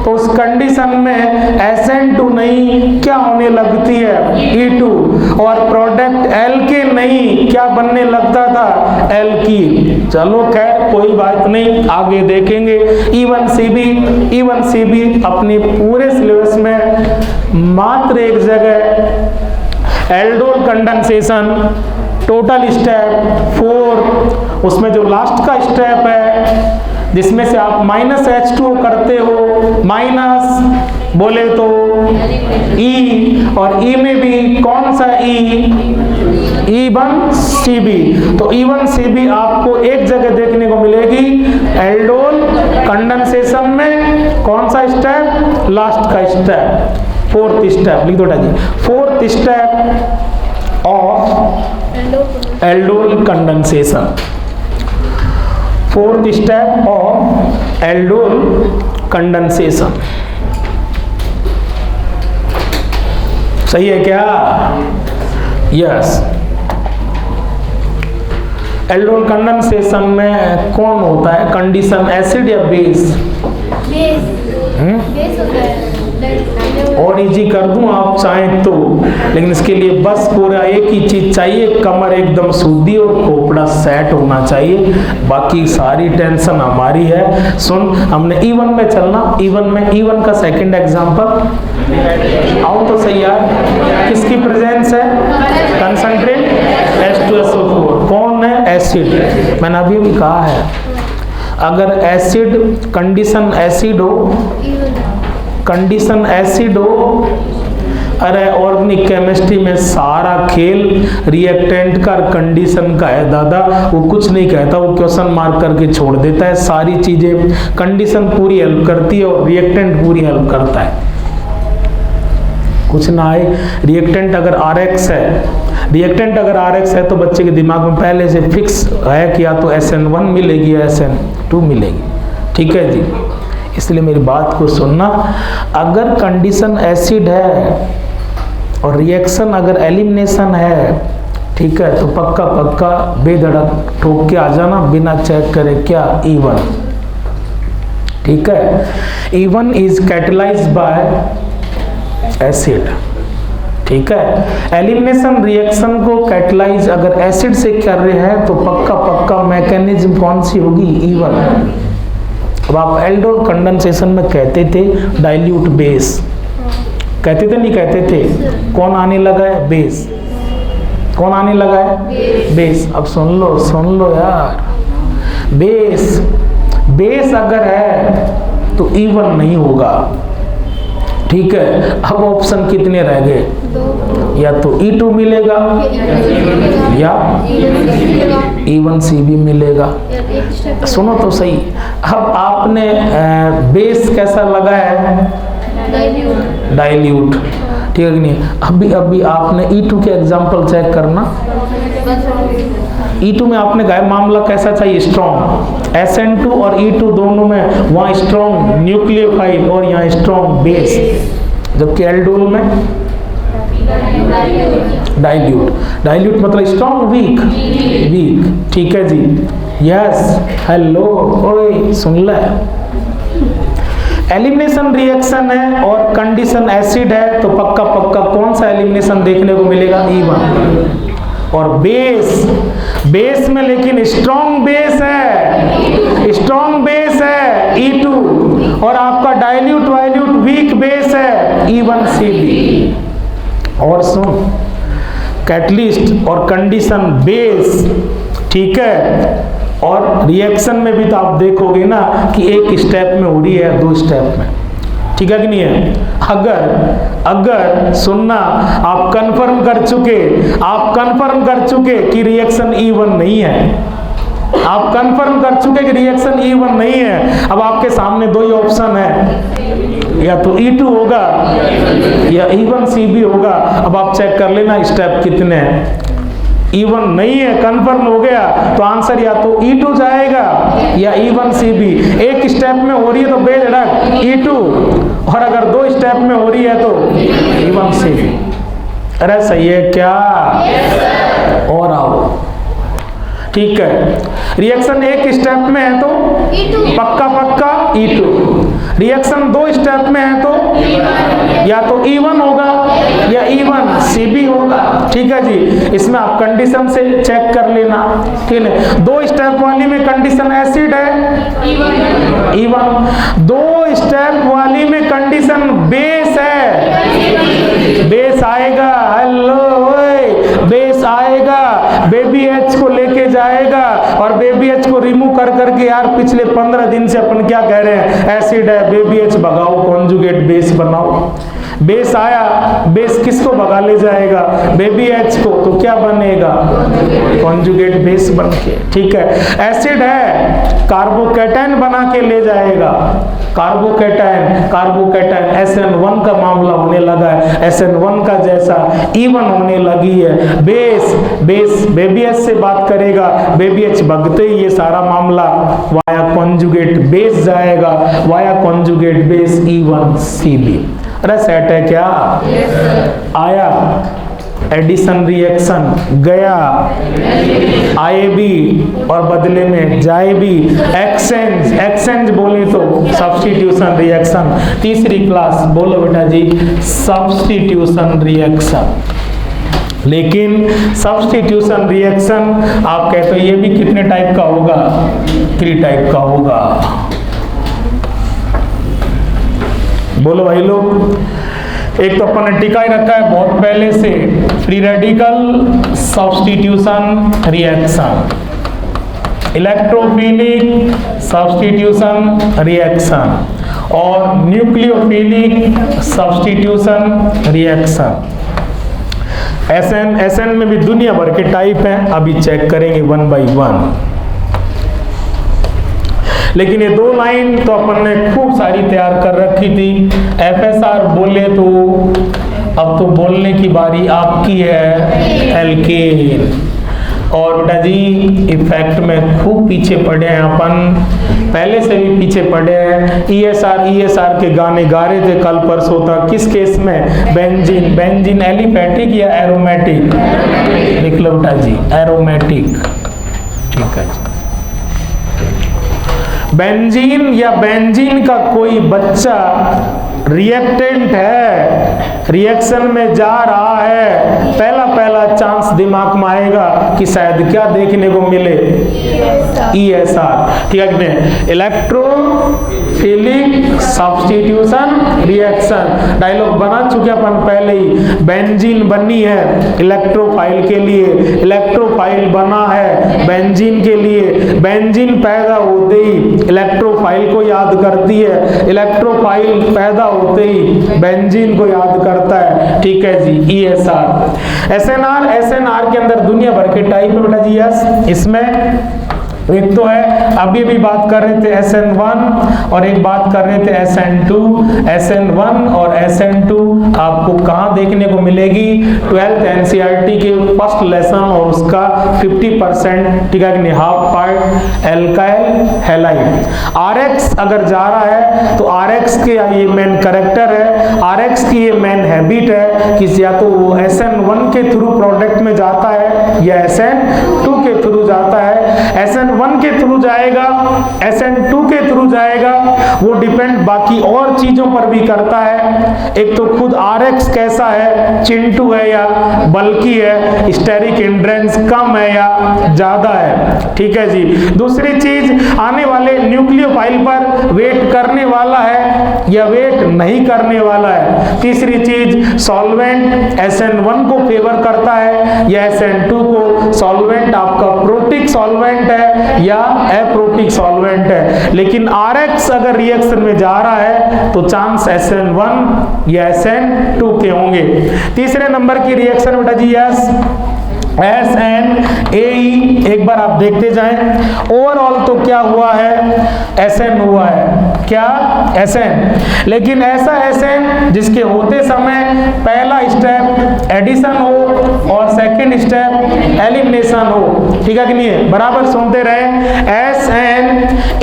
तो उस कंडीशन में SN2 नहीं क्या होने लगती है? E2। और प्रोडक्ट एल्केन नहीं क्या बनने लगता था? एल्कीन। चलो खैर कोई बात नहीं, आगे देखेंगे। E1CB अपने पूरे सिलेबस में मात्र एक जगह एल्डोल कंडेंसेशन, टोटल स्टेप 4, उसमें जो लास्ट का स्टेप है जिसमें से आप -H2O करते हो, माइनस बोले तो E, और E में भी कौन सा E? E1CB। तो E1CB आपको एक जगह देखने को मिलेगी, एल्डोल कंडेंसेशन में कौन सा स्टेप? लास्ट का स्टेप, 4th स्टेप। लिख दो जी, 4th step of aldol condensation, 4th step of aldol condensation. सही है क्या? यस। एल्डोल कंडेंसेशन में कौन होता है? कंडीशन एसिड या बेस? बेस होता है। और इजी कर दूं आप चाहें तो, लेकिन इसके लिए बस पूरा एक ही चीज चाहिए, कमर एकदम सूदी और खोपड़ा सेट होना चाहिए, बाकी सारी टेंशन हमारी है। सुन, हमने E1 में चलना, E1 का सेकंड एग्जांपल आओ तो सही यार, किसकी प्रेजेंस है? Concentrate H2SO4। कौन है? एसिड। मैंने अभी भी कहा है, अगर एसिड कंडीशन एसिड हो, अरे ऑर्गेनिक केमिस्ट्री में सारा खेल रिएक्टेंट का कंडीशन का है दादा, वो कुछ नहीं कहता, वो क्वेश्चन मार्क करके छोड़ देता है। सारी चीजें कंडीशन पूरी हेल्प करती है और रिएक्टेंट पूरी हेल्प करता है। कुछ ना आए, रिएक्टेंट अगर RX है तो बच्चे के दिमाग में पहले से फिक्स है कि या तो SN1 मिलेगी या SN2 मिलेगी। ठीक है जी, इसलिए मेरी बात को सुनना। अगर कंडीशन एसिड है और रिएक्शन अगर एलिमिनेशन है, ठीक है, तो पक्का पक्का बेधड़क ठोक के आ जाना बिना चेक करे क्या E1, ठीक है। E1 is catalysed bye acid, ठीक है। एलिमिनेशन रिएक्शन को कैटलाइज अगर एसिड से कर रहे हैं तो पक्का पक्का मैकेनिज्म कौन सी होगी, E1। अब आप एल्डोल कंडेंसेशन में कहते थे डाइल्यूट बेस, कहते थे नहीं कहते थे, कौन आने लगा है, बेस। कौन आने लगा है, बेस। अब सुन लो यार, बेस अगर है तो E1 नहीं होगा, ठीक है। अब ऑप्शन कितने रह गए, या तो E2 मिलेगा या E1CB मिलेगा। सुनो तो सही, अब आपने बेस कैसा लगा है, डाइल्यूट, ठीक है कि नहीं। अभी आपने E2 के एग्जाम्पल चेक करना, E2 में आपने कहा मामला कैसा चाहिए, स्ट्रॉन्ग। SN2 और E2 दोनों में वहाँ स्ट्रॉन्ग न्यूक्लियोफाइल और यहाँ स्ट्रॉन्ग बेस, जबकि एल्डोल में डाइल्यूट मतलब स्ट्रॉन्ग वीक, ठीक है जी। यस, हेलो, ओए सुन ले। एलिमिनेशन रिएक्शन है और कंडीशन एसिड है तो पक्का पक्का कौन सा एलिमिनेशन देखने को मिलेगा, E1। और बेस में लेकिन स्ट्रॉन्ग बेस है E2, और आपका डाइल्यूट वीक बेस है E1CB। और सुन, कैटलिस्ट और कंडीशन बेस, ठीक है। और रिएक्शन में भी तो आप देखोगे ना कि एक स्टेप में हो रही है, 2 स्टेप में, ठीक है कि नहीं है। अगर सुनना, आप कंफर्म कर चुके कि रिएक्शन E1 नहीं है, आप कंफर्म कर चुके कि रिएक्शन E1 नहीं है। अब आपके सामने 2 ही ऑप्शन है, या तो E2 होगा या E1CB होगा। अब आप चेक कर लेना स्टेप कितने हैं। E1 नहीं है, कंफर्म हो गया, तो आंसर या तो E2 जाएगा या E1CB। एक स्टेप में हो रही है तो बेधड़क E2, और अगर 2 स्टेप में हो रही है तो E1CB। अरे सही है क्या? और आओ, ठीक है। रिएक्शन एक स्टेप में है तो पक्का E2। रिएक्शन 2 स्टेप में है तो या तो E1 होगा या E1CB होगा, ठीक है जी। इसमें आप कंडीशन से चेक कर लेना, ठीक है। 2 स्टेप वाली में कंडीशन एसिड है E1, 2 स्टेप वाली में कंडीशन बेस है, बेस आएगा, हेलो बेस आएगा, बेबी H को लेके जाएगा, और बेबी H को रिमूव कर करके, यार पिछले 15 दिन से अपन क्या कह रहे हैं, एसिड है, बेबी H भगाओ, कॉन्जुगेट बेस बनाओ। बेस आया, बेस किसको भगा ले जाएगा, बेबी H को, तो क्या बनेगा, कॉन्जुगेट बेस बन के, ठीक है। एसिड है, कार्बोकैटायन बना के ले जाएगा, कार्बोकैटायन SN1 का मामला होने लगा है, SN1 का जैसा E1 होने लगी है। बेस बेबी H से बात करेगा, बेबी H भगते ही ये सारा मामला वाया कॉन्जुगेट बेस जाएगा, वाया कॉन्जुगेट बेस E1CB। अरे सेट है क्या? आया एडिशन रिएक्शन, गया आए और बदले में जाए भी। एक्सचेंज बोले तो सब्स्टिट्यूशन रिएक्शन। तीसरी क्लास बोलो बेटा जी, सब्स्टिट्यूशन रिएक्शन। लेकिन सब्स्टिट्यूशन रिएक्शन आप कहते हो ये भी कितने टाइप का होगा, 3 टाइप का होगा। बोलो भाई लोग, एक तो अपन ने टिका ही रखा है बहुत पहले से, free radical substitution reaction, electrophilic substitution reaction और न्यूक्लियोफिलिक सब्स्टिट्यूशन रिएक्शन। एसएन में भी दुनिया भर के टाइप हैं, अभी चेक करेंगे 1 by 1। लेकिन ये 2 लाइन तो अपन ने खूब सारी तैयार कर रखी थी। FSR बोले तो अब तो बोलने की बारी आपकी है, एल्केन। और बेटा जी इफेक्ट में खूब पीछे पड़े हैं अपन, पहले से भी पीछे पड़े हैं। ईएसआर के गाने गा रहे थे कल परसों तक, किस केस में? बेंजीन। बेंजीन एलिफैटिक या एरोमेटिक? लिख लो बेटा जी, एरोमेटिक। ठीक है, बेंजीन या बेंजीन का कोई बच्चा रिएक्टेंट है, रिएक्शन में जा रहा है, पहला चांस दिमाग में आएगा कि शायद क्या देखने को मिले? ESR। ठीक है, इलेक्ट्रोफिलिक सब्स्टिट्यूशन रिएक्शन। डायलॉग बना चुके अपन पहले ही। बेंजीन बनी है इलेक्ट्रोफाइल के लिए, इलेक्ट्रोफाइल बना है बेंजीन के लिए। बेंजीन पैदा होते ही इलेक्ट्रोफाइल को याद करती है, इलेक्ट्रोफाइल पैदा होते ही बेंजीन को याद करता है। ठीक है जी, ESR। SNR के अंदर दुनिया भर के टाइप है बेटा जी। यस, इसमें एक तो है, अभी भी बात कर रहे थे SN1 और एक बात कर रहे थे SN2। SN1 और SN2 आपको कहाँ देखने को मिलेगी? 12th NCERT के फर्स्ट लेसन और उसका 50%, ठीक है, half part alkyl halide. RX अगर जा रहा है तो RX के ये मेन कैरेक्टर है, RX की ये मेन हैबिट है कि या तो वो SN1 के थ्रू प्रोडक्ट में जाता है या SN2 के थ्रू जाता है। SN1 के थ्रू जाएगा, SN2 के थ्रू जाएगा, वो डिपेंड बाकी और चीजों पर भी करता है। एक तो खुद RX कैसा है, चिंटू है या बल्कि है, स्टेरिक हिंड्रेंस कम है या ज्यादा है। ठीक है जी। दूसरी चीज, आने वाले न्यूक्लियोफाइल पर वेट करने वाला है या वेट नहीं करने वाला है। तीसरी चीज, सॉल्वेंट SN1 को फेवर करता है या SN2 को। सॉल्वेंट आपका प्रोटिक सॉल्वेंट है या एप्रोटिक सॉल्वेंट है। लेकिन RX अगर रिएक्शन में जा रहा है तो चांस SN1 या SN2 के होंगे। तीसरे नंबर की रिएक्शन बेटा जी यस, SNAE। एक बार आप देखते जाएं, ओवरऑल तो क्या हुआ है? SN हुआ है। क्या? SN। लेकिन ऐसा SN जिसके होते समय पहला स्टेप एडिशन हो और सेकंड स्टेप एलिमिनेशन हो। ठीक है कि नहीं है? बराबर सुनते रहे। SN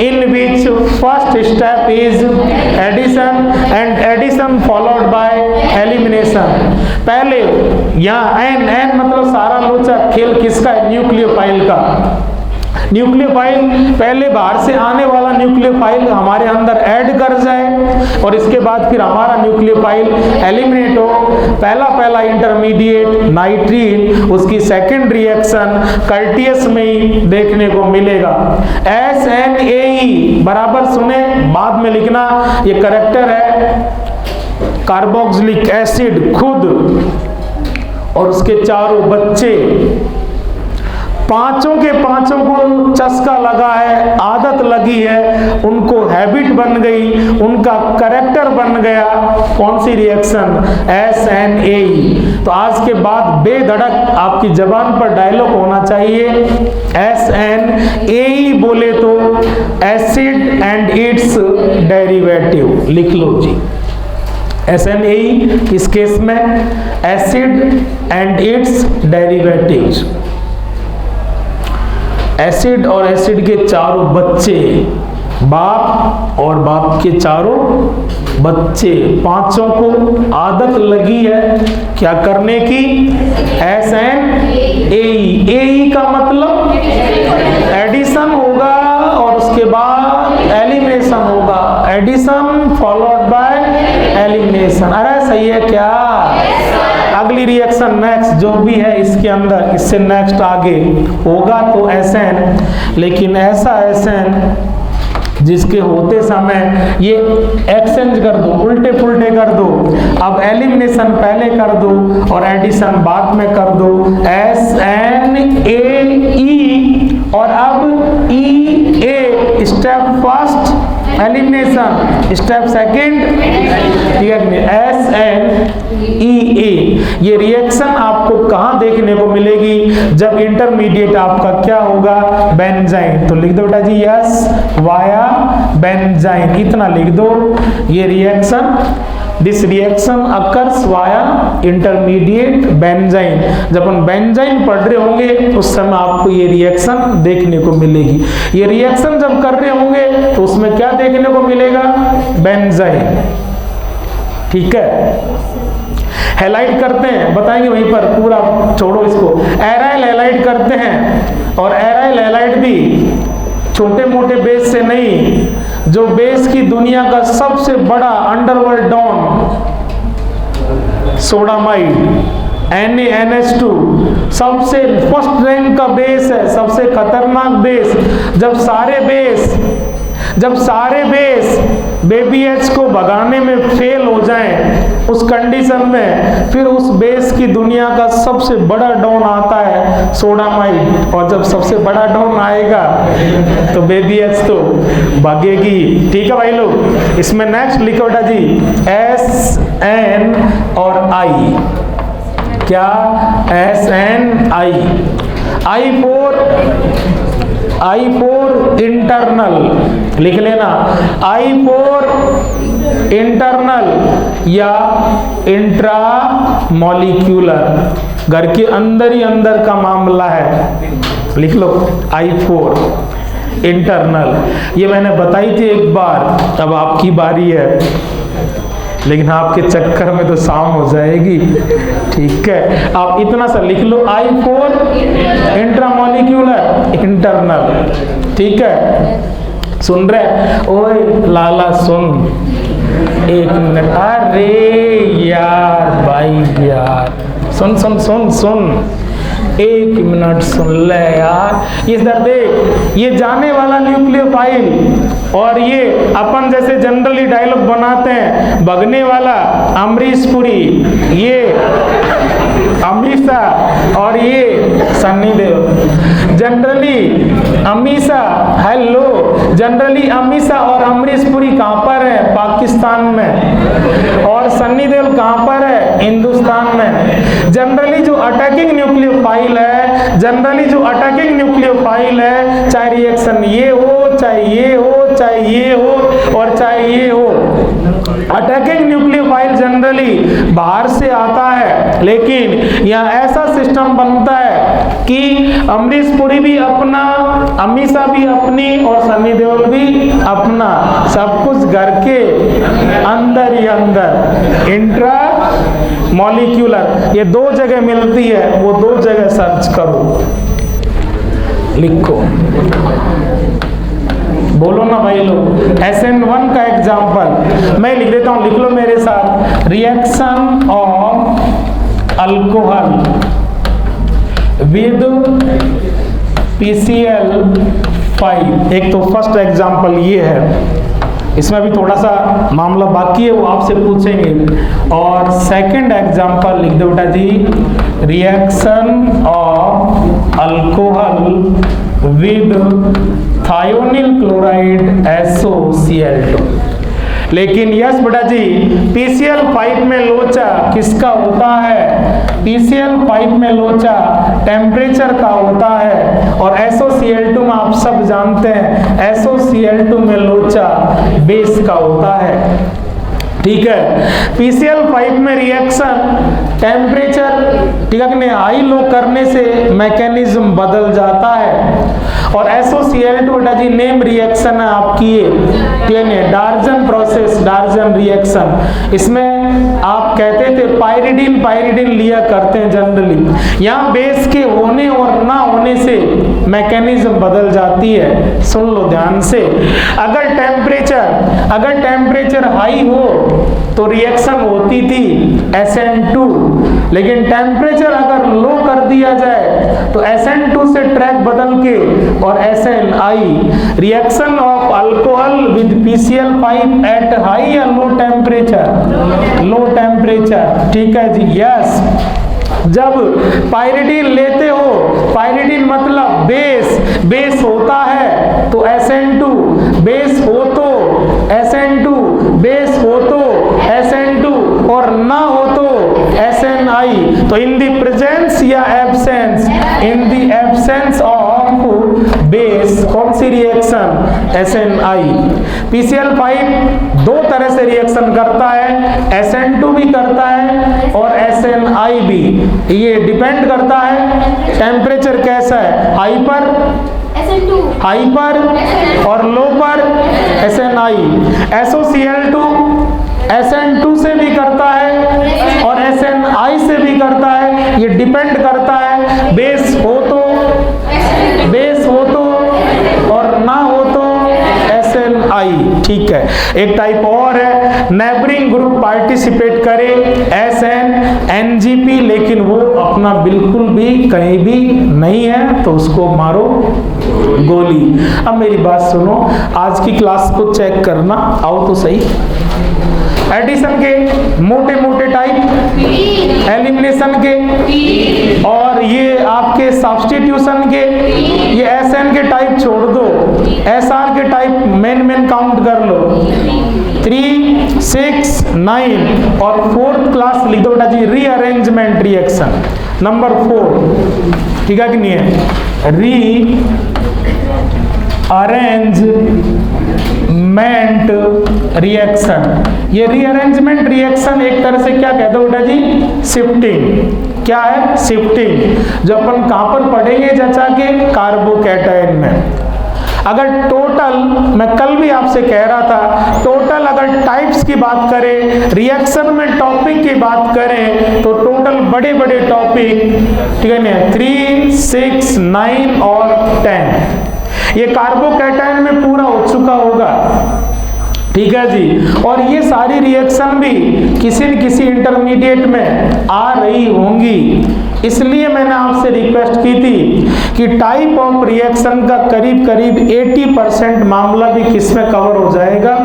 in which first step is addition and addition followed by elimination. पहले यहाँ N मतलब सारा लोचा खेल किसका है? न्यूक्लियोफाइल का। न्यूक्लियोफाइल पहले बाहर से आने वाला न्यूक्लियोफाइल हमारे अंदर ऐड कर जाए और इसके बाद फिर हमारा न्यूक्लियोफाइल एलिमिनेट हो। पहला इंटरमीडिएट नाइट्रीन, उसकी सेकंड रिएक्शन कर्टियस में ही देखने को मिलेगा। SNAE बराबर सुने, बाद में लिखना, ये कैरेक्टर है कार्बोक्सिलिक एसिड खुद और उसके चारों बच्चे, पांचों के पांचों को चस्का लगा है, आदत लगी है, उनको हैबिट बन गई, उनका कैरेक्टर बन गया। कौन सी रिएक्शन? SNAE। तो आज के बाद बेधड़क आपकी जबान पर डायलॉग होना चाहिए। SNAE बोले तो एसिड एंड इट्स डेरिवेटिव। लिख लो जी, SNAE किस केस में? Acid and it's derivatives. Acid और एसिड के चारों बच्चे, बाप और बाप के चारों बच्चे, पांचों को आदत लगी है क्या करने की? SNAE। AE का मतलब एडिशन होगा और उसके बाद एलिमिनेशन होगा। Addition followed by elimination. अरे सही है क्या? अगली रिएक्शन नेक्स्ट जो भी है इसके अंदर, इससे नेक्स्ट आगे होगा तो SN। लेकिन ऐसा SN जिसके होते समय ये एक्सचेंज कर दो, उल्टे पुल्टे कर दो। अब एलिमिनेशन पहले कर दो और एडिशन बाद में कर दो। SNAE और अब EA, step first elimination, step second, ठीक है, SNEA। ये रिएक्शन आपको कहां देखने को मिलेगी? जब इंटरमीडिएट आपका क्या होगा? बेंजाइन। तो लिख दो बेटा जी यस, वाया बेंजाइन, इतना लिख दो। ये reaction this reaction occurs via intermediate benzene. जब हम बेंजाइन पढ़ रहे होंगे उस समय आपको ये रिएक्शन देखने को मिलेगी। ये रिएक्शन जब कर रहे होंगे तो उसमें क्या देखने को मिलेगा? बेंजाइन। ठीक है, हैलाइड करते हैं, बताएंगे वहीं पर, पूरा छोड़ो इसको। एराइल हैलाइड करते हैं, और एराइल हैलाइड भी छोटे मोटे बेस से नहीं, जो बेस की दुनिया का सबसे बड़ा अंडरवर्ल्ड डॉन सोडामाइड NaNH2 सबसे फर्स्ट रैंक का बेस है, सबसे खतरनाक बेस। जब सारे बेस बेबी एच को भगाने में फेल हो जाएं, उस कंडीशन में फिर उस बेस की दुनिया का सबसे बड़ा डॉन आता है सोडामाइड। और जब सबसे बड़ा डॉन आएगा तो बेबी एच तो भागेगी। ठीक है भाई लोग, इसमें नेक्स्ट लिखो बेटा जी, SN और I। क्या? SNI। I4 इंटरनल लिख लेना, I4 इंटरनल या इंट्रा मॉलिक्यूलर, घर के अंदर ही अंदर का मामला है, लिख लो I4 इंटरनल। ये मैंने बताई थी एक बार, अब आपकी बारी है, लेकिन आपके चक्कर में तो शाम हो जाएगी। ठीक है, आप इतना सा लिख लो, I4 इंट्रामोलिक्यूलर इंटरनल। ठीक है, सुन रहे? ओए लाला सुन, एक मिनट, अरे यार भाई यार, सुन सुन सुन सुन, एक मिनट सुन ले यार। इधर देख, ये जाने वाला न्यूक्लियोफाइल, और ये अपन जैसे जनरली डायलॉग बनाते हैं, भगने वाला अमरीश पुरी, ये अमीषा और ये Sunny Deol. Generally Amisha, hello, generally Amisha और अमरीश पुरी कहाँ पर है? पाकिस्तान में। और सन्नी देओल कहाँ पर है? हिंदुस्तान में। जनरली जो अटैकिंग न्यूक्लियोफाइल है, चाहे रिएक्शन ये हो, चाहे ये हो, चाहे ये हो, और चाहे ये हो, अटैकिंग न्यूक्लियोफाइल जनरली बाहर से आता है। लेकिन यहाँ ऐसा सिस्टम बनता है कि अमरीश पुरी भी अपना, अमीषा भी अपनी, और सन्नी देओल भी अपना, सब कुछ घर के अंदर ही अंदर। इंट्रा मॉलिक्यूलर, ये दो जगह मिलती है, वो दो जगह सर्च करो, लिखो, बोलो ना भाई लोग। SN1 का एग्जाम्पल मैं लिख देता हूं, लिख लो मेरे साथ, reaction of alcohol with PCl5। एक तो फर्स्ट एग्जाम्पल ये है, इसमें भी थोड़ा सा मामला बाकी है, वो आपसे पूछेंगे। और सेकंड एग्जाम्पल लिख दो बेटा जी, reaction of alcohol with thionyl chloride SOCl2। लेकिन यस बेटा जी, PCl5 में लोचा किसका होता है? PCl5 में लोचा टेम्परेचर का होता है, और SOCl2 में आप सब जानते हैं, SOCl2 में लोचा बेस का होता है। ठीक है, PCl5 में रिएक्शन टेम्परेचर, ठीक है कि नहीं, हाई लो करने से मैकेनिज्म बदल जाता है। और SOCl2 बेटा जी नेम रिएक्शन है आपकी, ये डार्जन प्रोसेस, डार्जन रिएक्शन। इसमें आप कहते थे पायरिडीन लिया करते हैं जनरली। यहाँ बेस के होने और ना होने से मैकेनिज्म बदल जाती है, सुन लो ध्यान से। अगर टेम्परेचर हाई हो तो रिएक्शन होती थी SN2, लेकिन टेम्परेचर अगर लो कर दिया जाए तो SN2 से ट्रैक बदल के और SNI, reaction of alcohol with PCl5 at high या लो टेम्परेचर। ठीक है जी, यस। जब पायरिडीन लेते हो, पायरिडीन मतलब बेस होता है तो SN2, बेस हो तो SN2, बेस हो तो SN2, और ना हो तो SNI। तो इन द प्रेजेंस या absence, in the absence of of base, कौन सी रिएक्शन, SNI। PCl5 दो तरह से रिएक्शन करता है, SN2 भी करता है और SNI भी। ये डिपेंड करता है टेम्परेचर कैसा है, हाई पर हाई पर और लो पर SNI। SOCl2 SN2 से भी करता है और SNI से भी करता है, ये डिपेंड करता है बेस हो तो और ना हो तो SNI। ठीक है, एक टाइप और है, नेबरिंग ग्रुप पार्टिसिपेट करे SN NGP, लेकिन वो अपना बिल्कुल भी कहीं भी नहीं है तो उसको मारो गोली। अब मेरी बात सुनो, आज की क्लास को चेक करना, आओ तो सही। एडिशन के मोटे मोटे टाइप, एलिमिनेशन के, और ये आपके सब्स्टिट्यूशन के, ये SN के टाइप छोड़ दो, SR के टाइप मेन काउंट कर लो, 3, 6, 9 और 4th क्लास लिख दो बेटा जी, रीअरेंजमेंट रिएक्शन नंबर 4। ठीक है कि नहीं है, रीअरेंजमेंट रिएक्शन। ये रीअरेंजमेंट रिएक्शन एक तरह से क्या कहते हो बेटा जी, शिफ्टिंग। क्या है, शिफ्टिंग, जो अपन कहां पर पढ़ेंगे चाचा के, कार्बोकैटायन में। अगर टोटल, मैं कल भी आपसे कह रहा था, टोटल अगर टाइप्स की बात करें, रिएक्शन में टॉपिक की बात करें, तो टोटल बड़े बड़े टॉपिक, ठीक है ना, 3, 6, 9 और 10 ये कार्बोकैटायन में पूरा हो चुका होगा। ठीक है जी, और ये सारी रिएक्शन भी किसी न किसी इंटरमीडिएट में आ रही होंगी, इसलिए मैंने आपसे रिक्वेस्ट की थी कि टाइप ऑफ रिएक्शन का करीब करीब 80% मामला भी किसमें कवर हो जाएगा,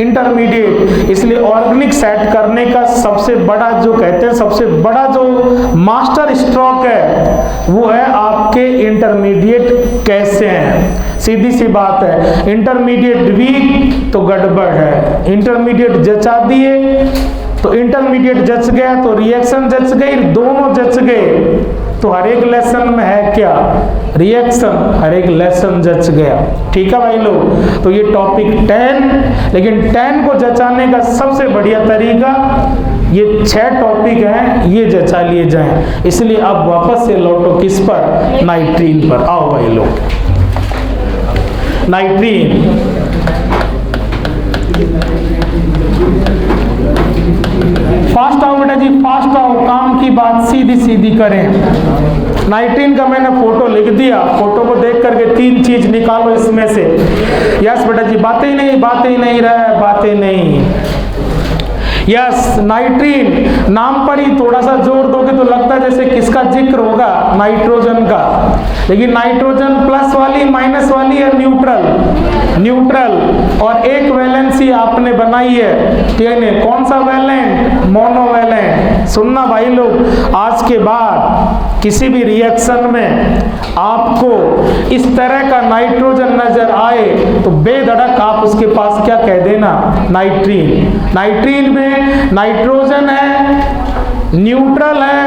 इंटरमीडिएट। इसलिए ऑर्गेनिक सेट करने का सबसे बड़ा, जो कहते हैं सबसे बड़ा जो मास्टर स्ट्रोक है, वो है आपके इंटरमीडिएट कैसे हैं। सीधी सी बात है, इंटरमीडिएट वीक तो गड़बड़ है, इंटरमीडिएट जचा दिए तो इंटरमीडिएट जच गया तो रिएक्शन जच गई, दोनों जच गए तो हर एक लेसन में है क्या, रिएक्शन, हर एक लेसन जच गया। ठीक है भाई लोग, तो ये टॉपिक 10, लेकिन 10 को जचाने का सबसे बढ़िया तरीका, ये 6 टॉपिक हैं, ये जचा लिए जाएं। इसलिए अब वापस से लौटो किस पर, नाइट्रीन पर। आओ भाई लोग, नाइट्रीन। फास्ट आओ बेटा जी, फास्ट आओ, काम की बात सीधी सीधी करें। नाइट्रीन का मैंने फोटो लिख दिया, फोटो को देख करके 3 चीज निकालो इसमें से। यस बेटा जी, बातें ही नहीं बातें नहीं। यस, नाइट्रीन, नाम पर ही थोड़ा सा जोर दोगे तो लगता है जैसे किसका जिक्र होगा, नाइट्रोजन का, लेकिन नाइट्रोजन प्लस वाली, माइनस वाली है न्यूट्रल, और एक वैलेंसी आपने बनाई है, ठीक है, कौन सा वैलेंट, मोनोवैलेंट। सुनना भाई लोग, आज के बाद किसी भी रिएक्शन में आपको इस तरह का नाइट्रोजन नजर आए तो बेधड़क आप उसके पास क्या कह देना, नाइट्रीन। नाइट्रीन में नाइट्रोजन है, न्यूट्रल है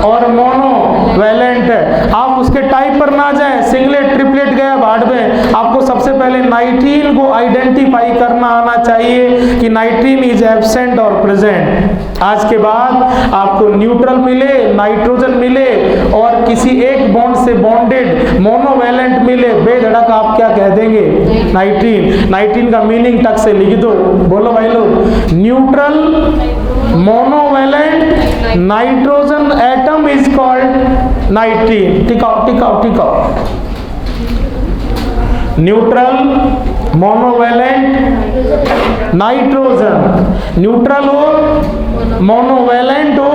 और मोनोवैलेंट है। आप उसके टाइप पर ना जाएं, सिंगलेट ट्रिपलेट गया भाड़ में, आपको सबसे पहले नाइट्रीन को आइडेंटिफाई करना आना चाहिए कि नाइट्रीन इज एब्सेंट और प्रेजेंट। आज के बाद आपको न्यूट्रल मिले, नाइट्रोजन मिले और किसी एक बॉन्ड से बॉन्डेड मोनोवैलेंट मिले, बेधड़क आप क्या कह देंगे, नाइट्रीन। नाइट्रीन का मीनिंग टक से लिख दो, बोलो भाई लोग, neutral monovalent nitrogen atom is called nitrene. टिकाओ। न्यूट्रल मोनोवैलेंट नाइट्रोजन, न्यूट्रल हो, मोनोवैलेंट हो,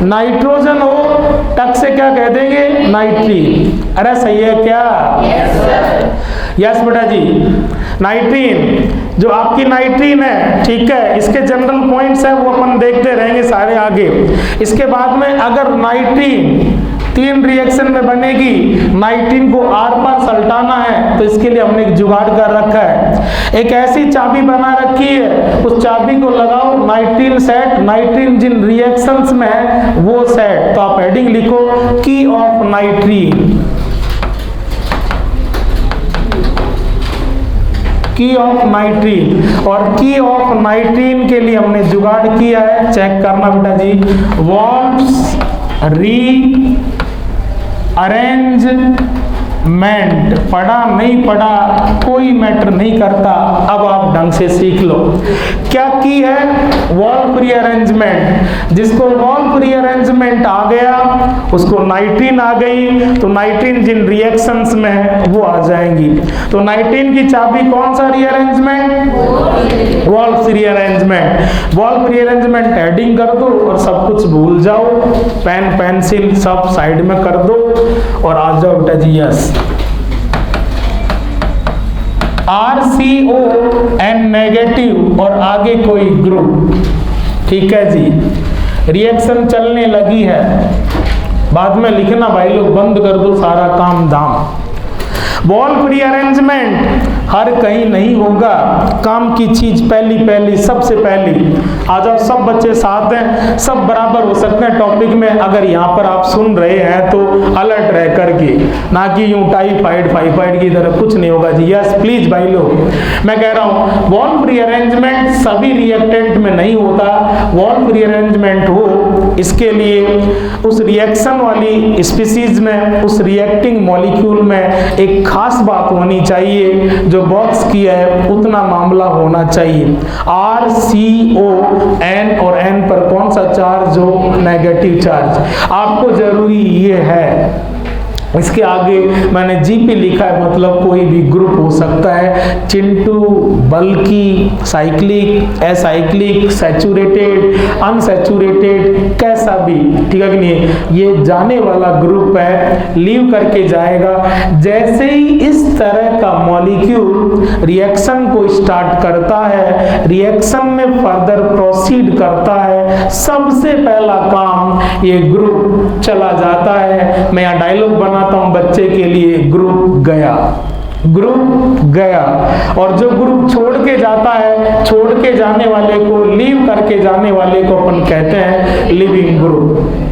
नाइट्रोजन हो, टक से क्या कह देंगे, नाइट्रीन। अरे सही है क्या, यस बेटा जी। नाइट्रीन, जो आपकी नाइट्रीन है, ठीक है, इसके जनरल पॉइंट्स हैं वो अपन देखते रहेंगे सारे आगे। इसके बाद में अगर नाइट्रीन 3 रिएक्शन में बनेगी, नाइट्रीन को आर पार सल्टाना है तो इसके लिए हमने एक जुगाड़ कर रखा है, एक ऐसी चाबी बना रखी है, उस चाबी को लगाओ, नाइट्रीन सेट, नाइट्रीन जिन रिएक्शंस में है वो सेट। तो आप हेडिंग लिखो, की ऑफ नाइट्रीन, की ऑफ नाइट्रीन, और की ऑफ नाइट्रीन के लिए हमने जुगाड़ किया है, चेक करना बेटा जी, वॉल्स री अरेंजमेंट, पढ़ा नहीं पढ़ा कोई मैटर नहीं करता, अब आप ढंग से सीख लो। क्या की है? Wolff rearrangement. जिसको वॉल्फ रीअरेंजमेंट आ गया उसको नाइट्रीन आ गई, तो नाइट्रीन जिन रिएक्शंस में है वो आ जाएंगी। तो नाइट्रीन की चाबी कौन सा rearrangement? Wolff rearrangement. Wolff rearrangement heading कर दो और सब कुछ भूल जाओ, पेन पेंसिल सब साइड में कर दो और आ जाओ बेटा जी यस। RCON नेगेटिव और आगे कोई ग्रुप, ठीक है जी, रिएक्शन चलने लगी है, बाद में लिखना भाई लोग, बंद कर दो सारा काम धाम। वॉल्फ रीअरेंजमेंट हर कहीं नहीं होगा, काम की चीज पहली सबसे पहली। आ जाओ सब बच्चे साथ हैं, सब बराबर हो सकते हैं टॉपिक में, अगर यहाँ पर आप सुन रहे हैं तो अलर्ट रह करके, ना कि यूं टाइफाइड की तरह कुछ नहीं होगा जी। यस प्लीज भाई लोग, मैं कह रहा हूँ वॉल्फ रीअरेंजमेंट सभी रिएक्टेंट में नहीं होता। वॉल्फ रीअरेंजमेंट हो इसके लिए उस रिएक्शन वाली स्पीसीज में, उस रिएक्टिंग मॉलिक्यूल में एक खास बात होनी चाहिए, जो बॉक्स की है उतना मामला होना चाहिए। RCON और N पर कौन सा चार्ज हो? Negative charge. आपको जरूरी ये है। इसके आगे मैंने जी पे लिखा है, मतलब कोई भी ग्रुप हो सकता है, चिंटू, बल्कि, साइक्लिक, एसाइक्लिक, सैचुरेटेड, अनसैचुरेटेड, कैसा भी, ठीक है कि नहीं। ये जाने वाला ग्रुप है, लीव करके जाएगा। जैसे ही इस तरह का मॉलिक्यूल रिएक्शन को स्टार्ट करता है, रिएक्शन में फर्दर प्रोसीड करता है, सबसे पहला काम ये ग्रुप चला जाता है। मैं यहाँ डायलॉग बना बच्चे के लिए, ग्रुप गया। और जो ग्रुप छोड़ के जाता है, छोड़ के जाने वाले को, लीव करके जाने वाले को अपन कहते हैं लिविंग ग्रुप।